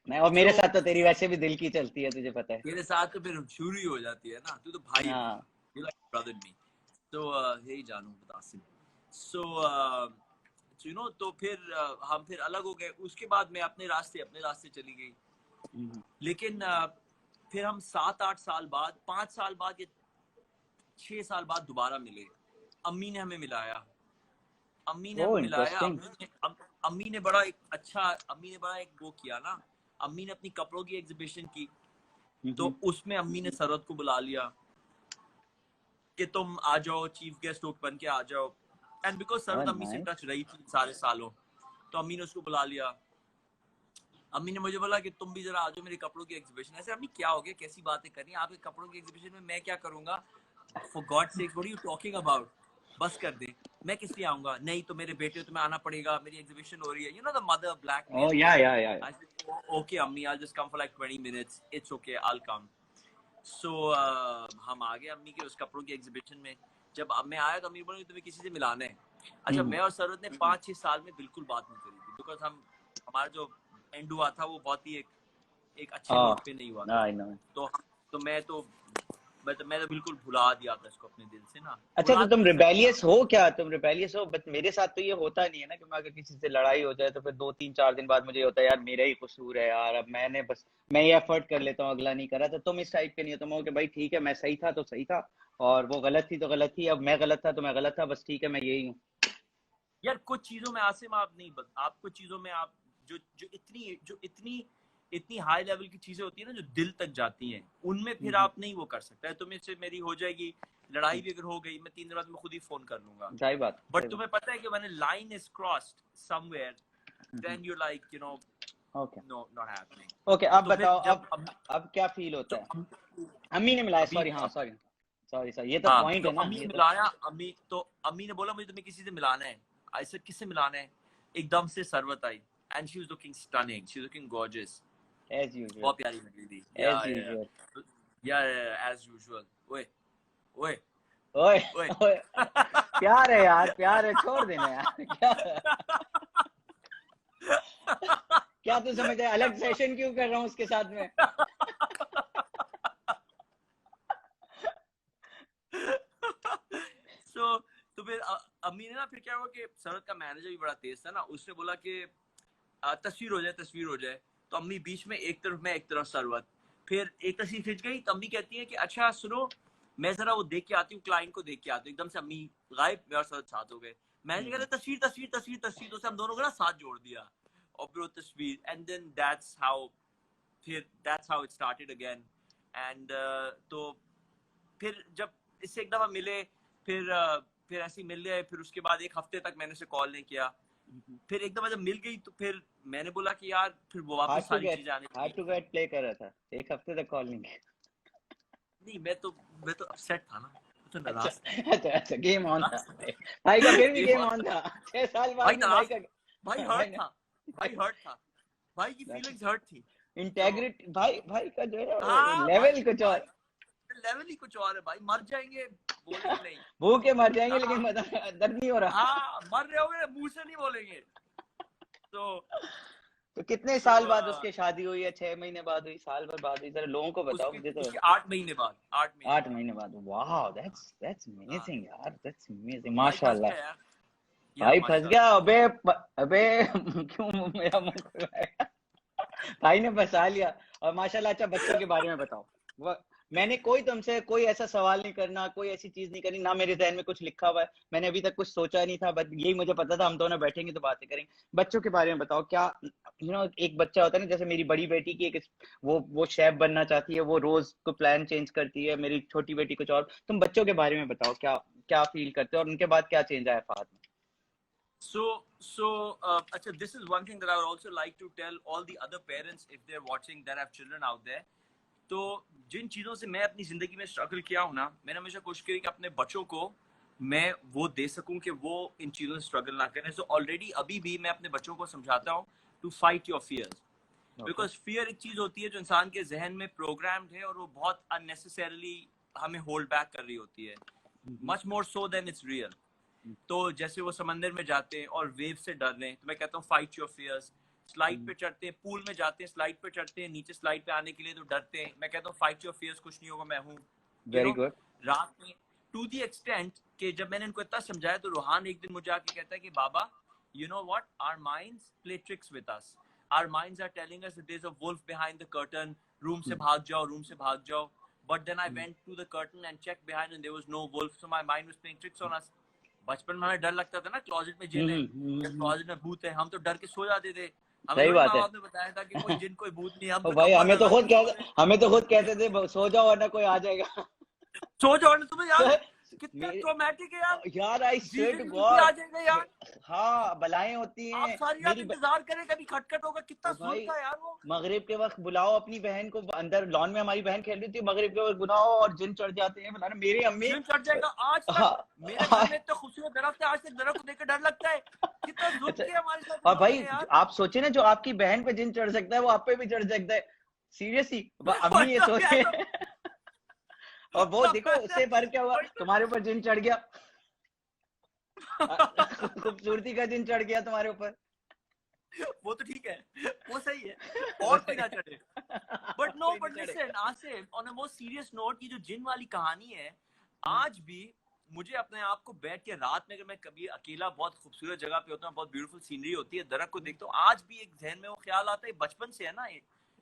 मैं और मेरे सो साथ तो तेरी वैसे भी दिल की चलती है, तुझे पता है। मेरे साथ तो फिर शुरू ही हो जाती है ना, तू तो भाई है मेरा, हाँ। यू लाइक ब्रदर मी। तो यही जानू बतासिम। सो यू नो, तो फिर हम फिर अलग हो गए, उसके बाद मैं अपने रास्ते चली गई। लेकिन फिर हम 7-8 साल बाद, 5 साल बाद या 6 साल बाद दोबारा मिले। अम्मी ने हमें मिलाया, ओ इंटरेस्टिंग। अम्मी ने बड़ा एक अच्छा, अम्मी ने बड़ा एक वो किया ना, अम्मी ने अपनी कपड़ों की एग्जीबिशन की, तो उसमें अम्मी ने सरवत को बुला लिया कि तुम आ जाओ, चीफ गेस्ट बन के आ जाओ। एंड बिकॉज सरवत अम्मी से नाइस। टच रही थी सारे सालों, तो अम्मी ने उसको बुला लिया। अम्मी ने मुझे बोला कि तुम भी जरा आ जाओ मेरे कपड़ों की एग्जीबिशन। ऐसे अम्मी क्या हो गया, कैसी बातें कर रही हैं, आपके कपड़ों की एग्जीबिशन में मैं क्या करूंगा, for God sakes what are you talking about, बस कर दे, मैं किस लिए आऊंगा, नहीं तो मेरे बेटे तुम्हें आना पड़ेगा, मेरी एग्जीबिशन हो रही है, you know the mother of blackmail या thing. Yeah yeah I said okay अम्मी, I just come for like 20 minutes, it's okay, I will come. So हम आ गए अम्मी के उस कपड़ों की एग्जीबिशन में। जब मैं आया तो अम्मी बोली तुम्हें किसी से मिलाना है। अच्छा, मैं और सरवत ने 5-6 साल में बिल्कुल बात नहीं करी थी, बिकॉज हमारा जो एंड हुआ था वो बहुत ही एक अच्छे हाँ। नोट पे नहीं हुआ था। I know. तो मैं तो बिल्कुल भुला दिया था इसको अपने दिल से ना, अच्छा भुला तो तो तुम नहीं सकता। रिबेलियस हो क्या? तुम रिबेलियस हो? बट मेरे साथ तो ये होता नहीं है ना, कि मैं अगर किसी से लड़ाई हो जाए तो फिर 2-3-4 दिन बाद मुझे होता है यार मेरा ही कसूर है यार, अब मैं ये एफर्ट कर लेता हूँ, अगला नहीं करा। तो तुम इस टाइप के नहीं हो, तुम हो कि भाई ठीक है, मैं सही था तो सही था, और वो गलत थी तो गलत थी, अब मैं गलत था तो मैं गलत था, बस ठीक है, मैं यही हूँ। यार कुछ चीजों में आसिम आप नहीं आप कुछ चीजों में आप जो इतनी हाई लेवल की चीजें होती है ना, जो दिल तक जाती हैं, उनमें फिर आप नहीं वो कर सकते। तुम इससे मेरी हो जाएगी लड़ाई भी, अगर हो गई मैं 3 दिन बाद में खुद ही फोन कर लूंगा। सही बात, बट सही बात। तुम्हें पता है कि when a line is crossed somewhere, then you're like, you know, okay no, not happening। Okay, अब तो फिर बताओ, अब क्या फील होता है? जब अम्मी ने मिलाया, अभी सॉरी, हाँ सॉरी। सॉरी ये तो हाँ, पॉइंट तो है ना, अम्मी ये तो मिलाया, अम्मी ने बोला मुझे तुम्हें किसी से मिलाना है। आई सेड किससे मिलाना है? एकदम से सरवत आई, and she was looking stunning, she was looking gorgeous, as usual, बहुत प्यारी लग रही थी। या एज या यूजुअल। या एज यूजुअल। ओए ओए ओए ओए ओए, प्यार है यार, प्यार है, छोड़ देना यार। क्या क्या तू समझ है, अलग सेशन क्यों कर रहा हूँ उसके साथ में? so, तो फिर अम्मी ने ना, फिर क्या हुआ कि सरवत का मैनेजर भी बड़ा तेज था ना, उसने बोला कि तस्वीर हो जाए, तस्वीर हो जाए। तो अम्मी बीच में, एक तरफ मैं एक तरफ सरवत, फिर एक तस्वीर खिंच गई तो अम्मी कहती है कि अच्छा सुनो, मैं जरा वो देख के आती हूँ, क्लाइंट को देख के आती हूँ। एकदम से अम्मी गायब, मेरे और सरवत साथ हो गए। मैनेजर कहते तस्वीर तस्वीर तस्वीर तस्वीर, तो हम दोनों को ना साथ जोड़ दिया, और फिर वो तस्वीर, and then that's how it started again. And तो फिर जब इससे एकदम हम मिले, फिर ऐसे ही मिल गए। फिर उसके बाद एक हफ्ते तक मैंने उसे कॉल नहीं किया। फिर एकदम जब मिल गई तो फिर मैंने बोला कि यार फिर वो वापस सारी चीजें आने लगी। हार्ड टू गेट प्ले कर रहा था, एक हफ्ते तक कॉल नहीं किया। नहीं, मैं तो अपसेट था ना, मैं तो अच्छा नाराज था। अच्छा, गेम ऑन था भाई का, फिर भी गेम गेम ऑन ऑन था था। 6 साल बाद भाई, भी भाई नाराज का। था भाई, भाई हर्ट ने था भाई, हर्ट था भाई की फीलिंग्स हर्ट थी। तो इंटेग्रिटी, भाई भाई का जो है हाँ भाई, लेवल कुछ भाई और। लेवल ही कुछ और है भाई। मर जाएंगे बोलेंगे नहीं। भूखे मर जाएंगे हाँ लेकिन दर्द नहीं हो रहा। हाँ, मर रहे होगे मुंह से नहीं बोलेंगे। तो तो कितने सो साल बाद उसकी शादी हुई है? 6 महीने बाद हुई, साल भर बाद हुई? जरा लोगों को बताओ, उसके मुझे तो। उसके 8 महीने बाद, 8 महीने 8 बाद। महीने बाद? वाह, दैट्स हाँ, अमेजिंग यार, दैट्स अमेजिंग, भाई फंस माशाल्लाह। गया यार। या भाई फंस गया, माशाल्लाह। अबे अबे क्यों मेरा मुंह खुला है? भाई ने फंसा लिया। और माशाल्लाह, अच्छा बच्चों के बारे में बताओ। वो मैंने कोई तुमसे कोई ऐसा सवाल नहीं करना, कोई ऐसी चीज नहीं करनी, ना मेरे जहन में कुछ लिखा हुआ है, मैंने अभी तक कुछ सोचा नहीं था, बस यही मुझे पता था हम दोनों बैठेंगे तो बातें करेंगे। बच्चों के बारे में बताओ, क्या एक बच्चा होता है ना, जैसे मेरी बड़ी बेटी की एक, वो शेफ बनना चाहती है, वो रोज को प्लान चेंज करती है, मेरी छोटी बेटी कुछ और। तुम बच्चों के बारे में बताओ, क्या क्या फील करते हो और उनके बाद क्या चेंज आया फात में? Acha, this is one thing that I would also like to tell all the other parents if they're watching that have children out there. तो जिन चीज़ों से मैं अपनी ज़िंदगी में स्ट्रगल किया हूँ ना, मैंने हमेशा कोशिश करी कि अपने बच्चों को मैं वो दे सकूँ कि वो इन चीज़ों से स्ट्रगल ना करें। So already अभी भी मैं अपने बच्चों को समझाता हूँ to fight your fears. Because fear एक चीज़ होती है जो इंसान के जहन में प्रोग्राम्ड है, और वो बहुत unnecessarily हमें होल्ड बैक कर रही होती है, much more so than it's real. तो जैसे वो समंदर में जाते हैं और वेव से डर रहे हैं, तो मैं कहता हूँ फाइट योर फियर्स। स्लाइड पे चढ़ते हैं, पूल में जाते हैं, स्लाइड पे चढ़ते हैं, नीचे स्लाइड पे आने के लिए तो डरते हैं, मैं कहता हूँ फाइट योर फियर्स, कुछ नहीं होगा, मैं हूँ। Very good. रात में टू दी एक्सटेंट कि जब मैंने इनको इतना समझाया तो रूहान एक दिन मुझे आके कहता है कि बाबा, you know what, our minds play tricks with us, our minds are telling us that there is a wolf behind the curtain, room से भाग जाओ, रूम से भाग जाओ। But then I went to the curtain and check behind and there was no wolf, so my mind was playing tricks on us. बचपन में हमें डर लगता था ना, क्लोजेट में जिन है, क्लोजेट में भूत है, हम तो डर के सो जाते थे। हमें सही थोड़ी बात माँ है। बाप ने बताया था कि कोई जिन कोई भूत नहीं, हम ओ तो भाई, कब्र हमें तो खुद कहते थे सो जाओ वरना कोई आ जाएगा। सो जाओ। तुम्हें याद है कितना मेरे ट्रॉमेटिक है यार? यार, I swear to a God. जाएगा यार, हाँ, बलाएं होती आप हैं सारी रात इंतजार करें कभी खटखट होगा, कितना ओ जुल्म भाई, था यार वो। मगरिब के वक्त बुलाओ अपनी बहन को अंदर, लॉन में हमारी बहन खेल रही थी, मगरिब के वक्त बुलाओ और जिन चढ़ जाते हैं, बुलाना मेरी अम्मी। जिन चढ़ जाएगा आज तक। हाँ, मेरे घर में इतना खूबसूरत दरख्त है, आज तक दरख्त को देखकर डर लगता है। कितना जुल्म अच्छा, किया हमारे साथ और उन्होंने भाई यार। आप सोचे ना, जो आपकी बहन पे जिन चढ़ सकता है वो आप पे भी चढ़ सकता है, सीरियसली। अम्मी ये सोचे। और वो देखो उससे फर्क क्या हुआ, तुम्हारे ऊपर जिन चढ़ गया। खूबसूरती का जिन चढ़ गया तुम्हारे ऊपर। वो तो ठीक है, वो सही है, और कोई ना चढ़े। But no, but listen Asif, on a more serious note, की जो जिन वाली कहानी है, आज भी मुझे अपने आप को बैठ के रात में, अगर मैं कभी अकेला बहुत खूबसूरत जगह पे होता हूँ, बहुत ब्यूटीफुल सीनरी होती है, दरख्त को देखता हूँ, आज भी एक जहन में वो ख्याल आता है, बचपन से है ना,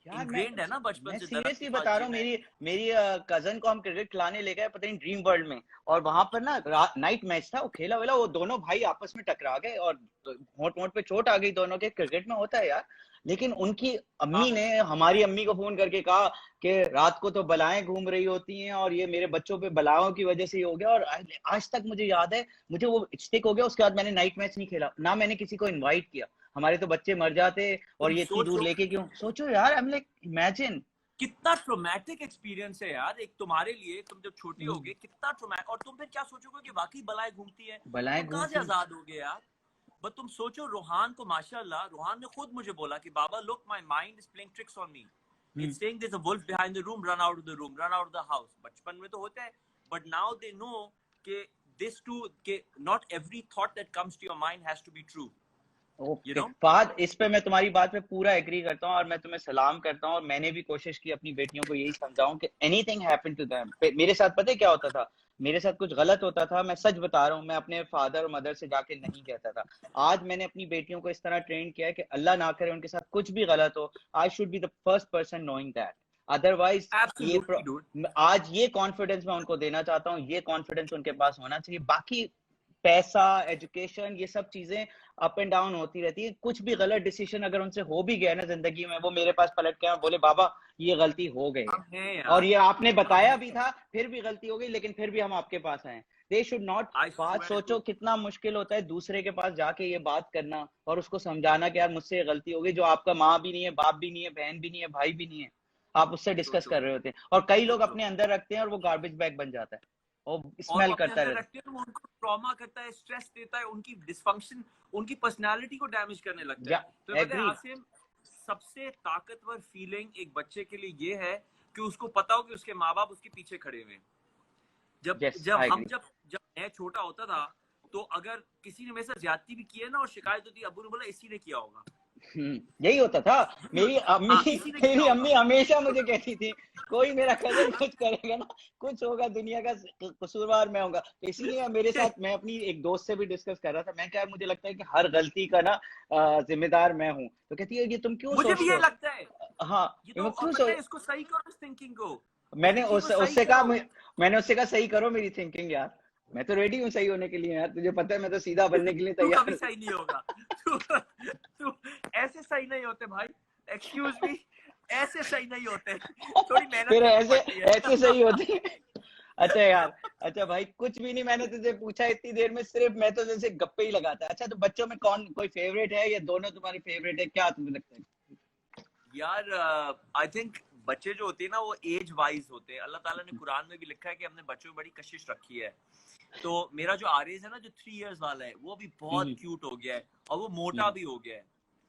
यार इनग्रेन्ड है ना बचपन से, दरख्त के सीरियसली पास बता रहा हूँ, जीना है। मेरी कजन को हम क्रिकेट खिलाने ले गए, पता नहीं ड्रीम वर्ल्ड में, और वहां पर ना नाइट मैच था, वो खेला वेला, वो दोनों भाई आपस में टकरा गए और होंठ होंठ पे चोट आ गई दोनों के। क्रिकेट में होता है यार। लेकिन उनकी अम्मी ने हमारी अम्मी को फोन करके कहा कि रात को तो बलाएं घूम रही होती हैं और ये मेरे बच्चों पे बलाओं की वजह से ही हो गया। और आज तक मुझे याद है, मुझे वो स्टिक हो गया। उसके बाद मैंने नाइट मैच नहीं खेला, ना मैंने किसी को इनवाइट किया। हमारे तो बच्चे मर जाते और तुम ये इतनी दूर सोचो लेके क्यों? सोचो यार, आई एम लाइक इमेजिन। कितना ट्रोमैटिक एक्सपीरियंस है यार एक तुम्हारे लिए, तुम जब छोटे होगे कितना ट्रोमैटिक, और तुम फिर क्या सोचोगे कि वाकई बलाएं घूमती है, तुम कहाँ से आजाद हो गए यार। बट तुम सोचो रोहान को, माशाल्लाह रोहान ने खुद मुझे बोला कि बाबा look my mind is playing tricks on me, it's saying there is a wolf behind the room, run out of the room, run out of the house. बचपन में तो होता है, बट नाउ दे नो कि this too, कि not every thought that comes to your mind has to be true. बात इस पे मैं तुम्हारी बात पे पूरा एग्री करता हूँ और मैं तुम्हें सलाम करता हूँ, और मैंने भी कोशिश की अपनी बेटियों को यही समझाऊं कि एनीथिंग हैपन टू देम। मेरे साथ पता है क्या होता था, मेरे साथ कुछ गलत होता था, मैं सच बता रहा हूँ, मैं अपने फादर और मदर से जाके नहीं कहता था। आज मैंने अपनी बेटियों को इस तरह ट्रेन किया है कि अल्लाह ना करे उनके साथ कुछ भी गलत हो, I should be the first person knowing that. Otherwise आज ये कॉन्फिडेंस मैं उनको देना चाहता हूँ, ये कॉन्फिडेंस उनके पास होना चाहिए। बाकी पैसा, एजुकेशन, ये सब चीजें अप एंड डाउन होती रहती है। कुछ भी गलत डिसीजन अगर उनसे हो भी गया ना जिंदगी में, वो मेरे पास पलट के बोले बाबा ये गलती हो गई है और ये आपने बताया भी था, फिर भी गलती हो गई, लेकिन फिर भी हम आपके पास आए। They should not. बात सोचो कितना मुश्किल होता है दूसरे के पास जाके ये बात करना और उसको समझाना कि यार मुझसे ये गलती हो गई, जो आपका माँ भी नहीं है, बाप भी नहीं है, बहन भी नहीं है, भाई भी नहीं है, आप उससे डिस्कस कर रहे होते हैं। और कई लोग अपने अंदर रखते हैं और वो गार्बेज बैग बन जाता है और स्मेल करता रहता है, तो उनको ट्रॉमा करता है, स्ट्रेस देता है, उनकी डिसफंक्शन, उनकी पर्सनालिटी को डैमेज करने लगता है। तो पता है आसिम, सबसे ताकतवर फीलिंग एक बच्चे के लिए ये है कि उसको पता हो कि उसके माँ बाप उसके पीछे खड़े हुए हैं। जब मैं छोटा होता था तो अगर किसी ने मेरे साथ ज्यादती भी की है ना और शिकायत होती, अब्बू ने बोला इसी ने किया होगा। यही होता था। मेरी अम्मी हमेशा मुझे कहती थी कोई मेरा कजन कुछ करेगा ना, कुछ होगा, दुनिया का कसूरवार मैं होगा। इसीलिए मेरे साथ, मैं अपनी एक दोस्त से भी डिस्कस कर रहा था, मैं क्या, मुझे लगता है कि हर गलती का ना जिम्मेदार मैं हूँ। तो कहती है ये तुम क्यों सोचते हो? मुझे भी ये लगता है। हाँ, तो क्यों इसको सही करो इस थिंकिंग को। मैंने उससे कहा सही करो मेरी थिंकिंग यार, मैं तो रेडी हूँ सही होने के लिए यार, तुझे पता है मैं तो सीधा बनने के लिए तैयार। तू कभी सही नहीं होगा। तू ऐसे सही नहीं होते भाई, एक्सक्यूज मी, ऐसे सही नहीं होते, थोड़ी मेहनत फिर ऐसे सही होते। अच्छा यार, अच्छा भाई कुछ भी नहीं, मैंने तुझे पूछा इतनी देर में, सिर्फ मैं तो जैसे गप्पे ही लगाता। अच्छा तो बच्चों में कोई फेवरेट है या दोनों तुम्हारी फेवरेट है, क्या तुम्हें लगता है? यार आई थिंक बच्चे जो होते हैं ना वो एज वाइज होते हैं। अल्लाह ताला ने कुरान में भी लिखा है कि हमने बच्चों में बड़ी कशिश रखी है। तो मेरा जो आरिज है ना, जो 3 इयर्स वाला है, वो भी बहुत क्यूट हो गया है और वो मोटा भी हो गया है।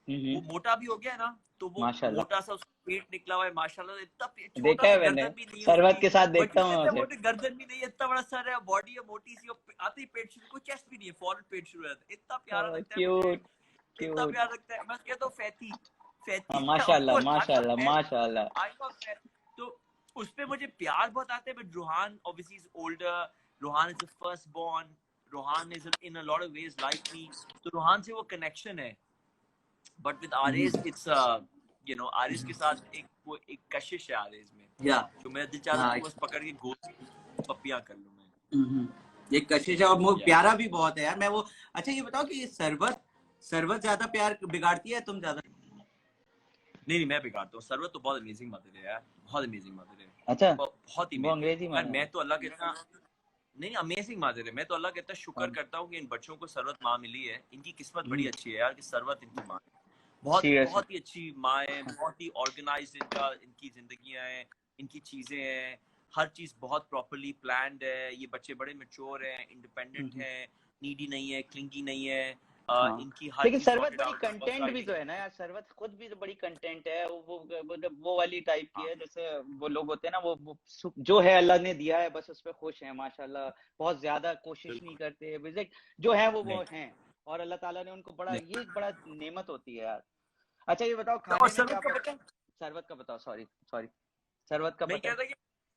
वो मोटा भी हो गया है ना, तो वो मोटा सा उसका पेट निकला हुआ है माशाल्लाह, इतना छोटा सा, गर्दन भी नहीं है, सरवत के साथ देखता हूँ, मोटे गर्दन भी नहीं है, इतना बड़ा सर है, बॉडी है मोटी सी, आते ही पेट शुरू, कोई चेस्ट भी नहीं है, फौरन पेट शुरू हो जाता है। इतना प्यारा लगता है मुझे, इतना प्यारा लगता है। मैं कहता हूँ फैती माशाल्लाह माशाल्लाह माशाल्लाह। तो उस पे मुझे प्यार बहुत आता है। But Rohan obviously is older, Rohan is the first born, Rohan is in a lot of ways like me, तो रोहान से वो कनेक्शन है। But with Ariz it's you know, Ariz के साथ एक कशिश है आरिज में, तो मेरा दिल चाहता है बस पकड़ के गोद पपियां कर लूं मैं। एक कशिश है और वो प्यारा भी बहुत है यार। मैं वो, अच्छा ये बताओ कि सरवत ज्यादा प्यार बिगाड़ती है तुम ज्यादा? नहीं मैं बिगाड़ता हूँ। सरवत तो बहुत अमेजिंग मदर है यार, बहुत अमेजिंग मदर है। अच्छा, बहुत ही अंग्रेजी यार, मैं तो अल्लाह के इतना नहीं अमेजिंग मदर है। मैं तो अल्लाह के इतना शुक्र करता हूँ कि इन बच्चों को सरवत माँ मिली है। इनकी किस्मत बड़ी अच्छी है यार कि सरवत इनकी माँ है। बहुत ही अच्छी माँ है, बहुत ही ऑर्गेनाइज्ड इनकी जिंदगियां हैं, इनकी चीजें हैं, हर चीज बहुत प्रॉपर्ली प्लान्ड है। ये बच्चे बड़े मैच्योर हैं, इंडिपेंडेंट हैं, नीडी नहीं है, क्लिंगी नहीं है। इनकी हर लेकिन सरवत बड़ी कंटेंट भी तो है ना यार, सरवत खुद भी तो बड़ी कंटेंट है। वो वाली टाइप की है, जैसे वो लोग होते हैं ना, वो जो है अल्लाह ने दिया है बस उस पर खुश है माशाल्लाह, बहुत ज्यादा कोशिश नहीं करते, जो है वो हैं, और अल्लाह ताला ने उनको बड़ा, ये बड़ा नेमत होती है यार। अच्छा ये बताओ खाने में क्या? सरवत का बताओ, सॉरी सरवत का पता है?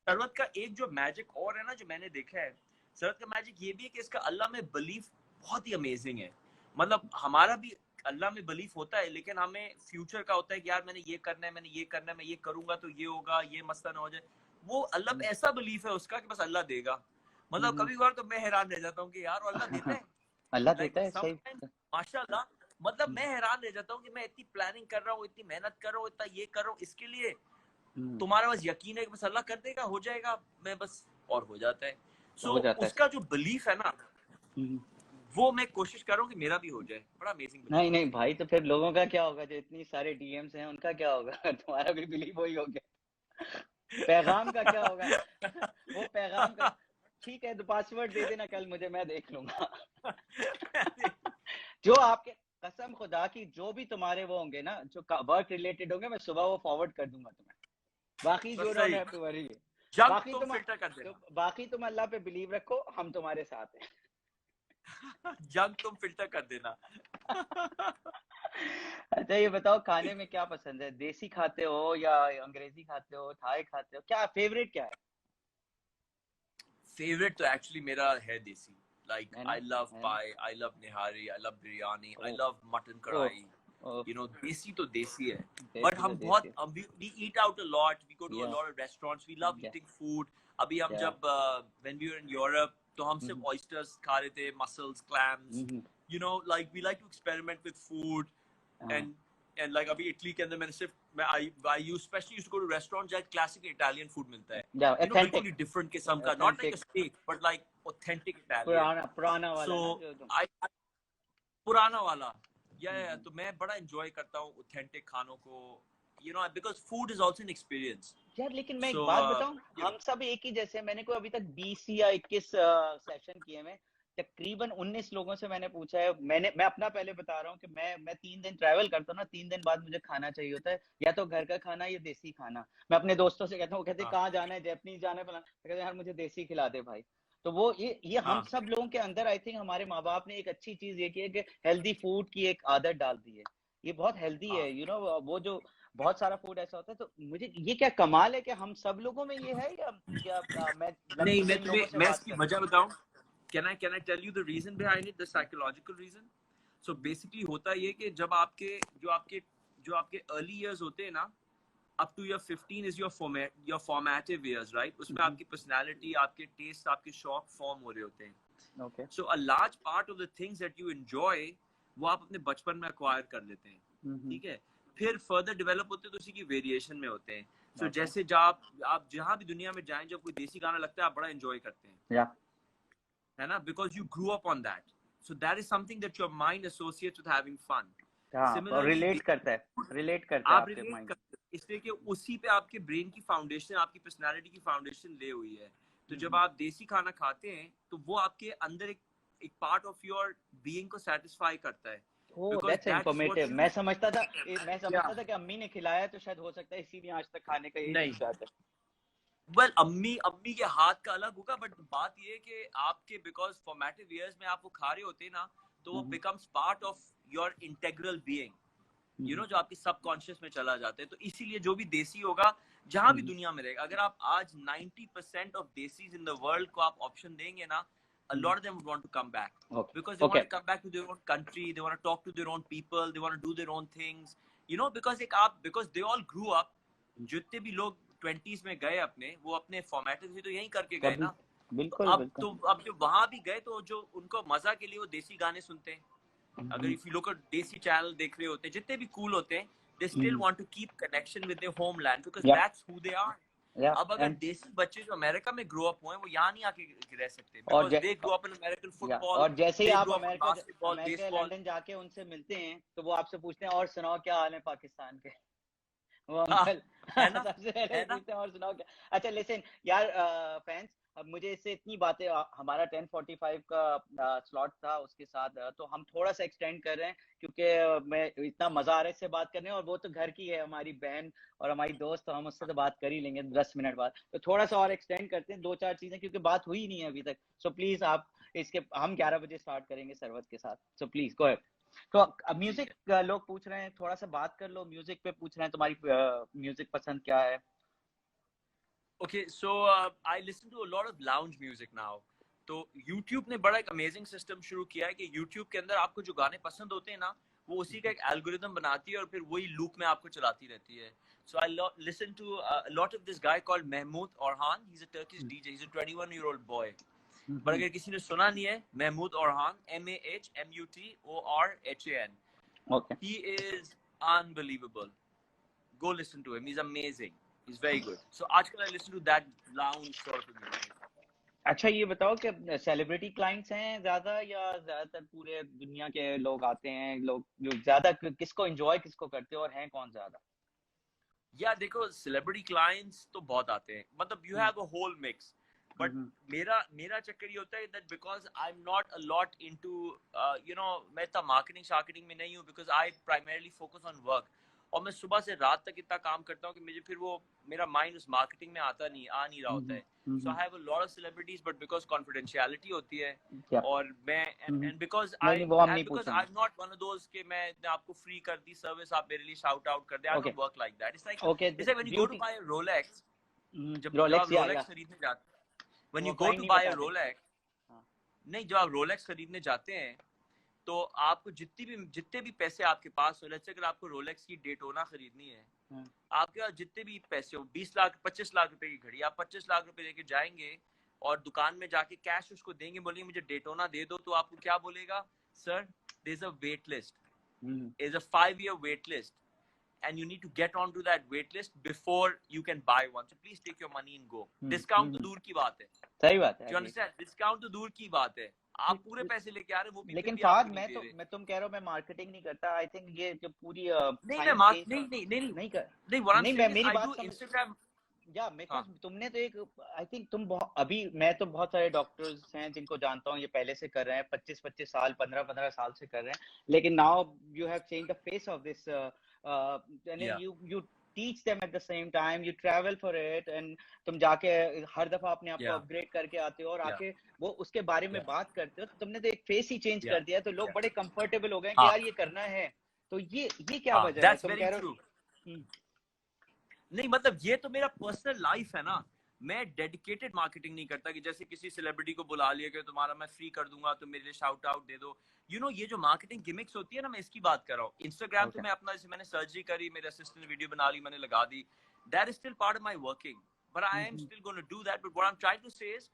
सरवत का एक जो मैजिक और है ना जो मैंने देखा है, सरवत का मैजिक ये भी है कि इसका अल्लाह में बिलीफ बहुत ही अमेजिंग है। मतलब हमारा भी अल्लाह में बिलीफ होता है, लेकिन हमें फ्यूचर का होता है कि यार मैंने ये करना है, मैंने ये करना है, मैं ये करूंगा तो ये होगा, ये मसला ना हो जाए। वो अल्लाह में ऐसा बिलीफ है उसका कि बस अल्लाह देगा। मतलब कभी बार तो मैं हैरान रह जाता हूँ कि यार अल्लाह देता है, अल्लाह देता है, सही माशाल्लाह। मतलब मैं हैरान रह जाता हूँ कि मैं इतनी प्लानिंग कर रहा हूँ, इतनी मेहनत कर रहा हूँ, इतना ये कर रहा हूँ इसके लिए, तुम्हारा बस यकीन है कि बस अल्लाह कर देगा, हो जाएगा, मैं बस, और हो जाता है। सो उसका जो बिलीफ है ना, वो मैं कोशिश कर रहा हूँ कि मेरा भी हो जाए। बड़ा अमेजिंग। नहीं भाई, तो फिर लोगों का क्या होगा जो इतनी सारे डीएम्स हैं, उनका क्या होगा? तुम्हारा भी बिलीव वही हो गया। पैगाम का क्या होगा? वो पैगाम का ठीक है, तो पासवर्ड दे देना कल मुझे, मैं देख लूंगा। जो आपके, कसम खुदा की, जो भी तुम्हारे वो होंगे ना, जो वर्क रिलेटेड होंगे, मैं सुबह वो फॉरवर्ड कर दूंगा तुम्हें। बाकी तो you don't have to worry. Junk बाकी तुम तुम फिल्टर कर देना, बाकी तुम अल्लाह पे बिलीव रखो, हम तुम्हारे साथ हैं। जंक तुम फिल्टर कर देना। अच्छा ये बताओ, खाने में क्या पसंद है? देसी खाते हो या अंग्रेजी खाते हो, थाई खाते हो, क्या फेवरेट क्या है? फेवरेट तो एक्चुअली मेरा है देसी। Like है ना, I love है ना? pie, I love nihari, I love biryani, I oh, love mutton oh, kadai. Oh, You know, देसी तो देसी है। But देसी तो हम देसी बहुत we eat out a lot. We go to a या lot of restaurants. We love या eating food. अभी हम या जब when we were in Europe, तो हम सिर्फ oysters खा रहे थे, mussels, clams. You know, like we like to experiment with food. And like अभी इटली के अंदर मैंने सिर्फ I used to go to restaurants जहाँ classic Italian food मिलता है, या you know, ऑथेंटिक, बिल्कुल ही different किस्म का, not like a authentic, steak but like authentic Italian. पुराना पुराना वाला So ना, जो तुम I पुराना वाला, या तो मैं बड़ा enjoy करता हूँ authentic खानों को, you know, because food is also an experience. यार। लेकिन मैं एक So बात बताऊं, you know, हम सब एक ही जैसे, मैंने कोई अभी तक 20 या 21 सेशन किए, में तकरीबन 19 लोगों से मैंने पूछा है। मैं अपना पहले बता रहा हूँ कि मैं 3 दिन ट्रैवल करता हूँ ना, 3 दिन बाद मुझे खाना चाहिए होता है, या तो घर का खाना या देसी खाना। मैं अपने दोस्तों से कहता हूँ, वो कहते हैं हाँ कहाँ जाना है, जैपनीज जाना है, फलाना, तो कहते हैं यार मुझे देसी खिला दे भाई। तो वो ये हम हाँ सब लोगों के अंदर, आई थिंक हमारे माँ बाप ने एक अच्छी चीज ये की है कि हेल्दी फूड की एक आदत डाल दी है। ये बहुत हेल्दी हाँ है, यू नो। वो जो बहुत सारा फूड ऐसा होता है, तो मुझे ये क्या कमाल है कि हम सब लोगों में ये है, या मैं नहीं, लकी मैं जिन तुम्हें लोगों से मैं बात इसकी कर रहा वजह बताऊं? Can I tell you the reason behind it, the psychological reason? So basically होता ये कि जब आपके early years होते हैं ना, up to your 15 is your formative years, right? उसमें हूँ। आपकी personality, आपके taste, आपके शौक form हो रहे होते हैं। Okay, So a large part of the things that you enjoy, वो आप अपने बचपन में acquire कर लेते हैं, ठीक है? फिर further develop होते हैं तो उसी की variation में होते हैं। So ओके, जैसे जब आप जहाँ भी दुनिया में जाएं, जब कोई देसी गाना लगता है, आप बड़ा enjoy करते हैं, या है ना? Because you grew up on that. So that is something that your mind associates with having fun. हाँ, और Similarly, रिलेट करता है, रिलेट करता है आप आपके रिलेट माइंड। करते हैं, इसलिए कि उसी पे आपके ब्रेन की फाउंडेशन, आपकी पर्सनालिटी की फाउंडेशन ले हुई है। तो जब आप देसी खाना खाते हैं, तो वो आपके अंदर एक पार्ट ऑफ योर बीइंग को सेटिस्फाई करता है, oh, because that's that is informative. What मैं यू समझता था, या कि अम्मी ने खिलाया, तो शायद हो सकता है इसीलिए आज तक खाने का यही नहीं। जज्बात है। वेल, अम्मी के हाथ का अलग होगा, बट बात ये है कि आपके बिकॉज फॉर्मेटिव इयर्स में आप वो खा रहे होते हैं ना, तो वो becomes part of your integral being, you know, जो आपके सबकॉन्शियस में चला जाता है। तो इसीलिए जो भी देसी होगा, जहां भी दुनिया में रहेगा, अगर आप आज 90% of desis in the world को आप ऑप्शन देंगे ना, a lot of them would want to come back because they want to come back to their own country, they want to talk to their own people, they want to do their own things, you know, because they all grew up, जितने भी लोग 20s में गए अपने, वो अपने formative से तो यहीं करके गए ना। बिल्कुल बिल्कुल। तो अब जो वहां भी गए, तो जो उनको मजा के लिए वो देसी गाने सुनते हैं। अगर इफ यू लुक एट देसी चैनल देख रहे होते हैं, जितने भी कूल होते हैं, they still want to keep connection with their homeland because that's who they are. अब अगर देसी बच्चे जो अमेरिका में ग्रो अप हुए हैं, वो यहाँ नहीं आके रह सकते, because they grew up in American football, और जैसे ही they आप grew up in basketball, America या baseball. लंदन जाके उनसे मिलते हैं, तो वो आपसे पूछते हैं और सुनाओ क्या हाल है पाकिस्तान के। वो अंकल है ना, सबसे पहले है ना? पूछते हैं और सुनाओ क्या। अच्छा लिसन यार, फैंस, अब मुझे इससे इतनी बातें, हमारा 10:45 का स्लॉट था, उसके साथ तो हम थोड़ा सा एक्सटेंड कर रहे हैं, क्योंकि मैं इतना मजा आ रहा है इससे बात करने, और वो तो घर की है, हमारी बहन और हमारी दोस्त, तो हम उससे तो बात कर ही लेंगे 10 मिनट बाद। तो थोड़ा सा और एक्सटेंड करते हैं, 2-4 चीजें, क्योंकि बात हुई नहीं है अभी तक। सो प्लीज आप इसके, हम 11 बजे स्टार्ट करेंगे सरवत के साथ, सो प्लीज गो अहेड। तो म्यूजिक लोग पूछ रहे हैं, थोड़ा सा बात कर लो, म्यूजिक पे पूछ रहे हैं, तुम्हारी म्यूजिक पसंद क्या है? Okay, so I listen to a lot of lounge music now. तो YouTube ने बड़ा एक अमेजिंग सिस्टम शुरू किया है कि YouTube के अंदर आपको जो गाने पसंद होते हैं ना, वो उसी का एक एल्गोरिथम बनाती है और फिर वही लूप में आपको चलाती रहती है। So I listen to a lot of this guy called Mahmoud Orhan. He's a Turkish DJ. He's a 21-year-old boy. पर अगर किसी ने सुना नहीं है, Mahmoud Orhan, MAHMUTORHAN. Okay. He is unbelievable. Go listen to him. He's amazing. He's very good. So आजकल I listen to that lounge sort of music. अच्छा ये बताओ कि सेलिब्रिटी क्लाइंट्स हैं ज्यादा, या ज्यादातर पूरे दुनिया के लोग आते हैं, लोग जो ज्यादा किसको एंजॉय किसको करते हो, और हैं कौन ज्यादा? या देखो सेलिब्रिटी क्लाइंट्स तो बहुत आते हैं, मतलब you have a whole mix, but मेरा चक्कर ये होता है that because I am not a lot into you know, मैं इतना मार्केटिंग में नहीं हूँ, because I primarily focus on work, और मैं सुबह से रात तक इतना काम करता हूँ कि मुझे फिर वो मेरा माइंड उस मार्केटिंग में आ नहीं रहा होता है. So I have a lot of celebrities, but because confidentiality होती है, और मैं and because I am not one of those कि मैं आपको फ्री कर दी सर्विस, आप मेरे लिए शाउट आउट कर दे. I don't work like that. It's like when you go to buy a Rolex, जब आप रोलेक्स खरीदने जाते, when you go to buy a Rolex, नहीं, जब आप रोलेक्स खरीदने जाते हैं तो आपको जितने भी पैसे आपके पास हो, लेट्स से अगर आपको रोलेक्स की डेटोना खरीदनी है, आपके पास जितने भी पैसे हो, 20 लाख 25 लाख रुपए की घड़ी, आप 25 लाख रुपए लेके जाएंगे और दुकान में जाके कैश उसको देंगे, बोलेंगे मुझे डेटोना दे दो, तो आपको क्या बोलेगा? Sir, there is a wait list, is a 5-year wait list, and you need to get onto that wait list before you can buy one, so please take your money and go. Discount तो दूर की बात है, सही बात है, you understand? Discount तो दूर की बात है, आप पूरे पैसे लेके आ रहे हो, वो भी लेकिन भी फाद मैं तुम कह रहे हो मैं मार्केटिंग नहीं करता. आई थिंक ये जो पूरी नहीं मेरी बात Instagram, या तुमने तो एक, आई थिंक तुम अभी, मैं तो बहुत सारे डॉक्टर्स हैं जिनको जानता हूँ, ये पहले से कर रहे हैं, 25-25 साल 15-15 साल से कर रहे हैं, लेकिन now you have change the face of this, you teach them at the same time, you travel for it, and तुम जाके हर दफा अपने आप को अपग्रेड करके आते हो और आके वो उसके बारे में बात करते हो, तो तुमने तो एक फेस ही चेंज कर दिया, तो लोग बड़े कंफर्टेबल हो गए कि यार ये करना है. तो ये क्या वजह है? तुम कह रहे हो नहीं, मतलब ये तो मेरा पर्सनल लाइफ है ना, मैं डेडिकेटेड मार्केटिंग नहीं करता कि जैसे किसी सेलिब्रिटी को बुला लिया कि तुम्हारा मैं फ्री कर दूंगा, तुम मेरे लिए शाउट आउट दे दो. यू नो, ये जो मार्केटिंग गिमिक्स होती है ना, मैं इसकी बात कर रहा हूँ. इंस्टाग्राम तो मैं अपना, जैसे मैंने सर्जरी करी, मेरे असिस्टेंट ने वीडियो बना ली, मैंने लगा दी, that is still part of my working, but I am still gonna do that. But what I am trying to say is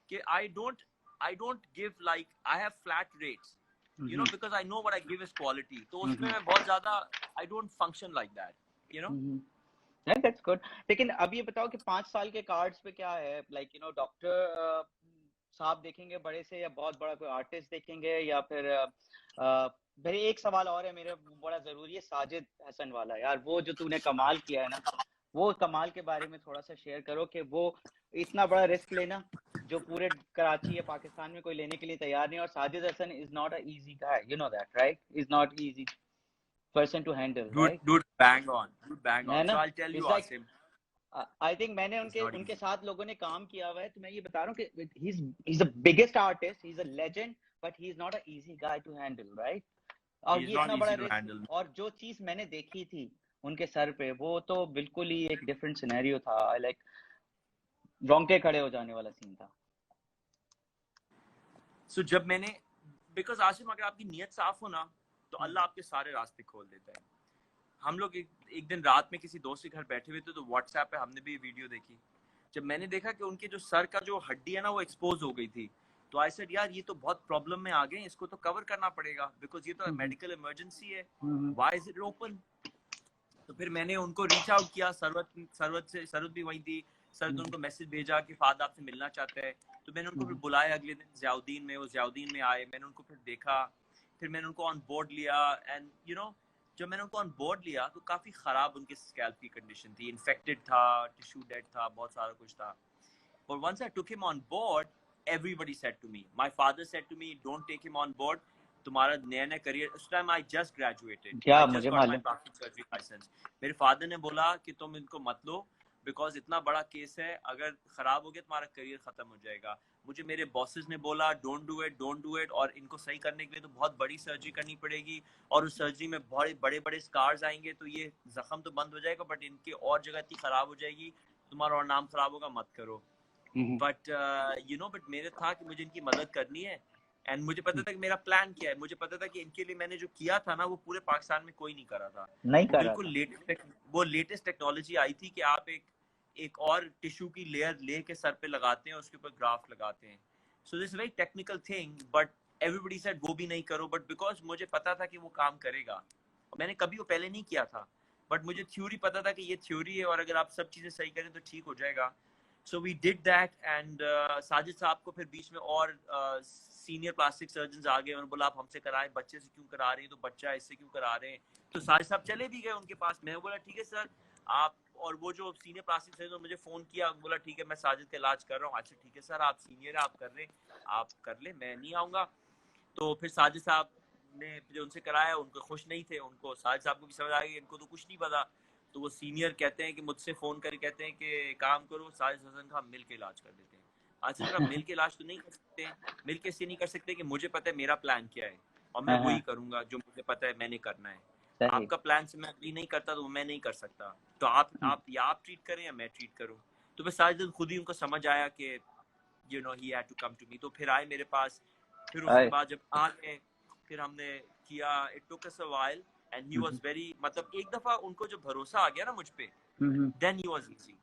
कि I don't give, like I have flat rates, you know, because I know what I give is quality. तो उसमें मैं बहुत ज्यादा I don't function like that, you know. Yeah, that's good. लेकिन अब ये बताओ कि 5 साल के कार्ड्स पे क्या है, लाइक यू नो, डॉक्टर साहब देखेंगे बड़े से, या बहुत बड़ा कोई आर्टिस्ट देखेंगे, या फिर भाई एक सवाल और है मेरा बड़ा जरूरी है, साजिद हसन वाला, यार वो जो तूने कमाल किया है ना, वो कमाल के बारे में थोड़ा सा शेयर करो कि वो इतना बड़ा रिस्क लेना जो पूरे कराची या पाकिस्तान में कोई लेने के लिए तैयार नहीं, और Sajid Hasan is not a easy guy, you know that, right? Is not easy person to handle, right? Dude, bang on. So I'll tell you, like, Asim. I think मैंने उनके साथ लोगों ने काम किया हुआ है, तो मैं ये बता रहा हूँ कि he's the biggest artist, he's a legend, but he's not an easy guy to handle, right? और ये इतना बड़ा रिस्क, और जो चीज मैंने देखी थी उनके सर पे, वो तो बिल्कुल ही एक डिफरेंट सिनेरियो था. लाइक रोंगटे खड़े हो जाने वाला सीन था. So जब मैंने, because आसिम, अगर आपकी नीयत साफ हो ना, तो अल्लाह आपके सारे रास्ते खोल देता है. हम लोग एक दिन रात में किसी दोस्त के घर बैठे हुए थे, तो व्हाट्सएप पे हमने भी वीडियो देखी. जब मैंने देखा कि उनके जो सर का जो हड्डी है ना, वो एक्सपोज हो गई थी, तो आई सेड यार ये तो बहुत प्रॉब्लम में आ गए, इसको तो कवर करना पड़ेगा, बिकॉज ये तो मेडिकल इमरजेंसी है. Why is it open? तो फिर मैंने उनको रीच आउट किया, सरवत भी वही थी. सर ने उनको मैसेज भेजा कि फाद आपसे मिलना चाहता है, तो मैंने उनको फिर बुलाया अगले दिन ज़ियाउद्दीन में. वो ज़ियाउद्दीन में आए, मैंने उनको फिर देखा, फिर मैंने उनको ऑन बोर्ड लिया. एंड यू नो, जब मैंने उनको ऑन बोर्ड लिया तो काफ़ी ख़राब उनके स्कैल्प की कंडीशन थी, इन्फेक्टेड था, टिश्यू डेड था, बहुत सारा कुछ था. और once I took him on board, everybody said to me, my father said to me, don't take him on board, तुम्हारा नया करियर. उस टाइम आई जस्ट ग्रेजुएटेड, क्या मुझे मालूम, प्लास्टिक सर्जरी लाइसेंस. मेरे फादर ने बोला कि तुम इनको मत लो, बिकॉज इतना बड़ा केस है, अगर खराब हो गया तुम्हारा करियर खत्म हो जाएगा. मुझे मेरे बॉसेस ने बोला डोंट डू इट, और इनको सही करने के लिए तो बहुत बड़ी सर्जरी करनी पड़ेगी, और उस सर्जरी में बहुत बड़े स्कार्स आएंगे, तो ये जख्म तो बंद हो जाएगा, बट इनकी और जगह इतनी खराब हो जाएगी, तुम्हारा और नाम खराब होगा, मत करो. बट यू नो, बट मेरे था कि मुझे इनकी मदद करनी है, एंड मुझे पता था कि मेरा प्लान क्या है. मुझे पता था कि इनके लिए मैंने जो किया था ना, वो पूरे पाकिस्तान में कोई नहीं करा था. बिल्कुल लेटेस्ट टेक्नोलॉजी आई थी कि आप एक और टिश्यू की लेयर लेके सर पे लगाते हैं, उसके ऊपर ग्राफ्ट लगाते हैं. So this very technical thing, but everybody said वो भी नहीं करो. बट बिकॉज मुझे पता था कि वो काम करेगा, मैंने कभी वो पहले नहीं किया था, बट मुझे थ्योरी पता था कि ये थ्योरी है, और अगर आप सब चीजें सही करें तो ठीक हो जाएगा. So we did that. And Sajid sahab को फिर बीच में और सीनियर प्लास्टिक सर्जन आ गए, उन्होंने बोला आप हमसे कराएं, बच्चे से क्यों करा रहे हैं, तो बच्चा इससे क्यों करा रहे हैं. तो साजिद साहब चले भी गए उनके पास. मैं बोला ठीक है सर, आप और वो जो सीनियर प्लास्टिक सर्जन मुझे फोन किया, बोला ठीक है मैं साजिद का इलाज कर रहा हूँ। अच्छा ठीक है सर, आप सीनियर है, आप कर रहे, आप कर ले, मैं नहीं आऊँगा। तो फिर साजिद साहब ने फिर उनसे कराया, उनको खुश नहीं थे, उनको साजिद साहब को भी समझ आ गया इनको तो कुछ नहीं पता। तो वो सीनियर कहते हैं कि मुझसे फ़ोन करके कहते हैं कि काम करो साजिद हसन का, हम मिल के इलाज कर देते हैं। अच्छा सर मिल के इलाज तो नहीं कर सकते, मिल के इसलिए नहीं कर सकते कि मुझे पता है मेरा प्लान क्या है और मैं वही करूँगा जो मुझे पता है मैंने करना है। आपका प्लान से मैं अभी नहीं करता तो मैं नहीं कर सकता, तो आप या आप ट्रीट करें या मैं ट्रीट करूँ। तो फिर साजिद खुद ही उनको समझ आया कि you know he had to come to me. तो फिर आए मेरे पास, फिर उसके बाद जब आ गए फिर हमने किया, it took us a while and he was very, मतलब एक दफा उनको जो भरोसा आ गया ना मुझ पे, देन ही वाज इजी।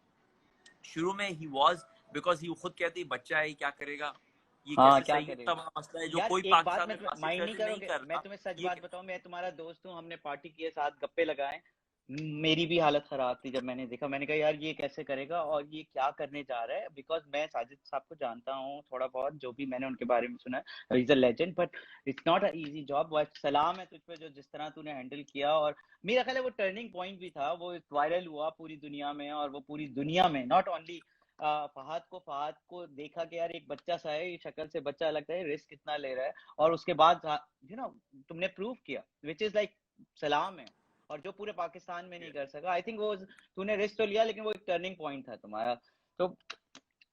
शुरू में ही वाज, बिकॉज़ ही खुद कहते हैं बच्चा है क्या करेगा, ये कैसे सही है, तब मसला है जो यार, कोई एक बात पाकिस्तान मैं में प्लास्टिक माइंड नहीं सर्जरी नहीं करोगे, कर मैं रहा। तुम्हें सच बात बताऊं, मैं तुम्हारा दोस्त हूँ, हमने पार्टी की है, साथ गप्पे लगाए, मेरी भी हालत खराब थी जब मैंने देखा। मैंने कहा यार ये कैसे करेगा और ये क्या करने जा रहा है, बिकॉज मैं साजिद साहब को जानता हूँ थोड़ा बहुत, जो भी मैंने उनके बारे में सुना है, is a legend, but it's not a easy job. सलाम है तुझ पे जो जिस तरह तूने हैंडल किया, और मेरा ख्याल है वो टर्निंग पॉइंट भी था, वो वायरल हुआ पूरी दुनिया में, और वो पूरी दुनिया में नॉट ओनली फहद को देखा कि यार एक बच्चा सा है, शक्ल से बच्चा लगता है, रिस्क कितना ले रहा है, और उसके बाद यू नो तुमने प्रूव किया, विच इज लाइक सलाम है, और जो पूरे पाकिस्तान में नहीं कर सका। आई थिंक वो तूने रिस्क तो लिया, लेकिन वो एक टर्निंग पॉइंट था तुम्हारा। तो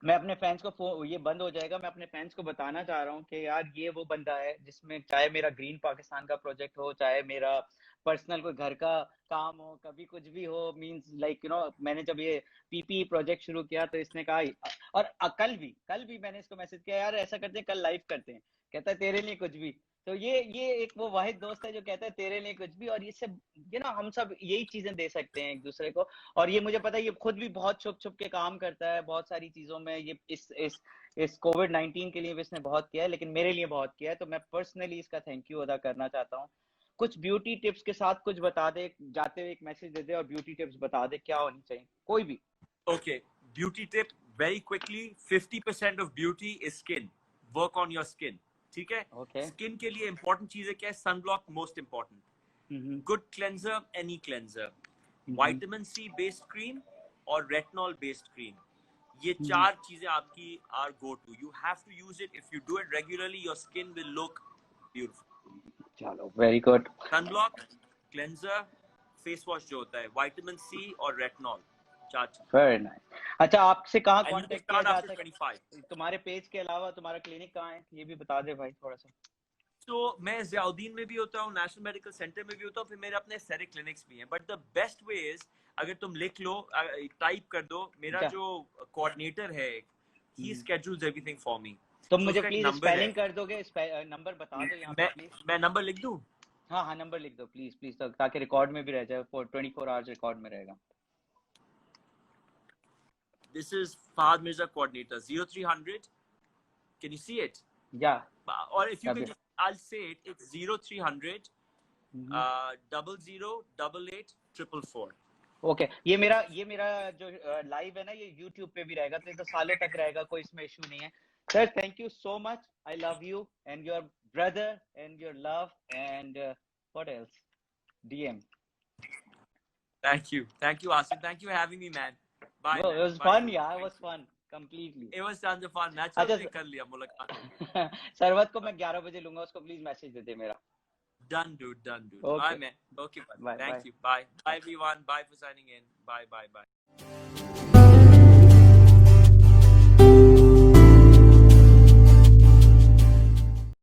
मैं अपने फैंस को, ये बंद हो जाएगा, मैं अपने फैंस को बताना चाह रहा हूँ कि यार ये वो बंदा है जिसमें चाहे मेरा ग्रीन पाकिस्तान का प्रोजेक्ट हो, चाहे मेरा पर्सनल कोई घर का काम हो, कभी कुछ भी हो, मींस लाइक यू नो मैंने जब ये पीपी प्रोजेक्ट शुरू किया तो इसने कहा, और कल भी मैंने इसको मैसेज किया, यार ऐसा करते हैं कल लाइव करते हैं, कहता है तेरे लिए कुछ भी। तो ये एक वो वाहिद दोस्त है जो कहता है तेरे लिए कुछ भी, और ये सब ये ना हम सब यही चीजें दे सकते हैं एक दूसरे को। और ये मुझे पता है ये खुद भी बहुत छुप छुप के काम करता है बहुत सारी चीजों में, ये इस कोविड-19 के लिए भी इसने बहुत किया है, लेकिन मेरे लिए बहुत किया है, तो मैं पर्सनली इसका थैंक यू अदा करना चाहता हूँ। कुछ ब्यूटी टिप्स के साथ कुछ बता दे, जाते हुए एक मैसेज दे दे, और ब्यूटी टिप्स बता दे क्या होनी चाहिए, कोई भी। Okay, beauty tip very quickly, 50% of beauty is skin, work on your skin, ठीक है। स्किन के लिए इंपॉर्टेंट चीजें क्या है, sunblock most important, good cleanser, any cleanser, vitamin C based cream और रेटिनॉल बेस्ड क्रीम, ये चार चीजें आपकी are go to, you have to use it, if you do it regularly your skin will look beautiful. चलो very good. Sunblock, cleanser, face wash जो होता है, vitamin C और रेटिनॉल, वेरी नाइस। अच्छा, आपसे कहाँ कांटेक्ट किया जा सकता है, तुम्हारे पेज के अलावा तुम्हारा क्लिनिक कहाँ है, ये भी बता दे भाई थोड़ा सा। तो मैं ज़ियाउद्दीन में भी होता हूँ, नेशनल मेडिकल सेंटर में भी होता हूँ, फिर मेरे अपने सारे क्लिनिक्स भी हैं, but the best way is, अगर तुम लिख लो, टाइप कर दो, मेरा जो कोऑर्डिनेटर है ही स्केड्यूल्स एवरीथिंग फॉर मी। तुम मुझे प्लीज स्पेलिंग कर दोगे, नंबर बता दो यहाँ पे प्लीज। मैं नंबर लिख दूं? हाँ नंबर लिख दो प्लीज प्लीज, ताकि रिकॉर्ड में भी रह जाए, 24 आवर्स रिकॉर्ड में रहेगा। This is Fahad Mirza coordinator, 0300, can you see it? Yeah. Or if you can just, I'll say it, it's 0300 0088 444. Okay, ये मेरा जो लाइव है ना, ये YouTube पे भी रहेगा, तो ये तो सालों तक रहेगा, कोई इसमें इशू नहीं है। Sir thank you so much, I love you and your brother and your love and what else, DM. Thank you Asim, thank you for having me man. Bye. Bro, it was fun, yeah, it was fun completely. It was tons of fun. Naturally कर लिया मुलाकात। सरवत को मैं 11 बजे लूंगा, उसको please message दे दे मेरा। Done dude. Okay. Bye man. Okay, bye. Thank you. Bye everyone. Bye for signing in. Bye.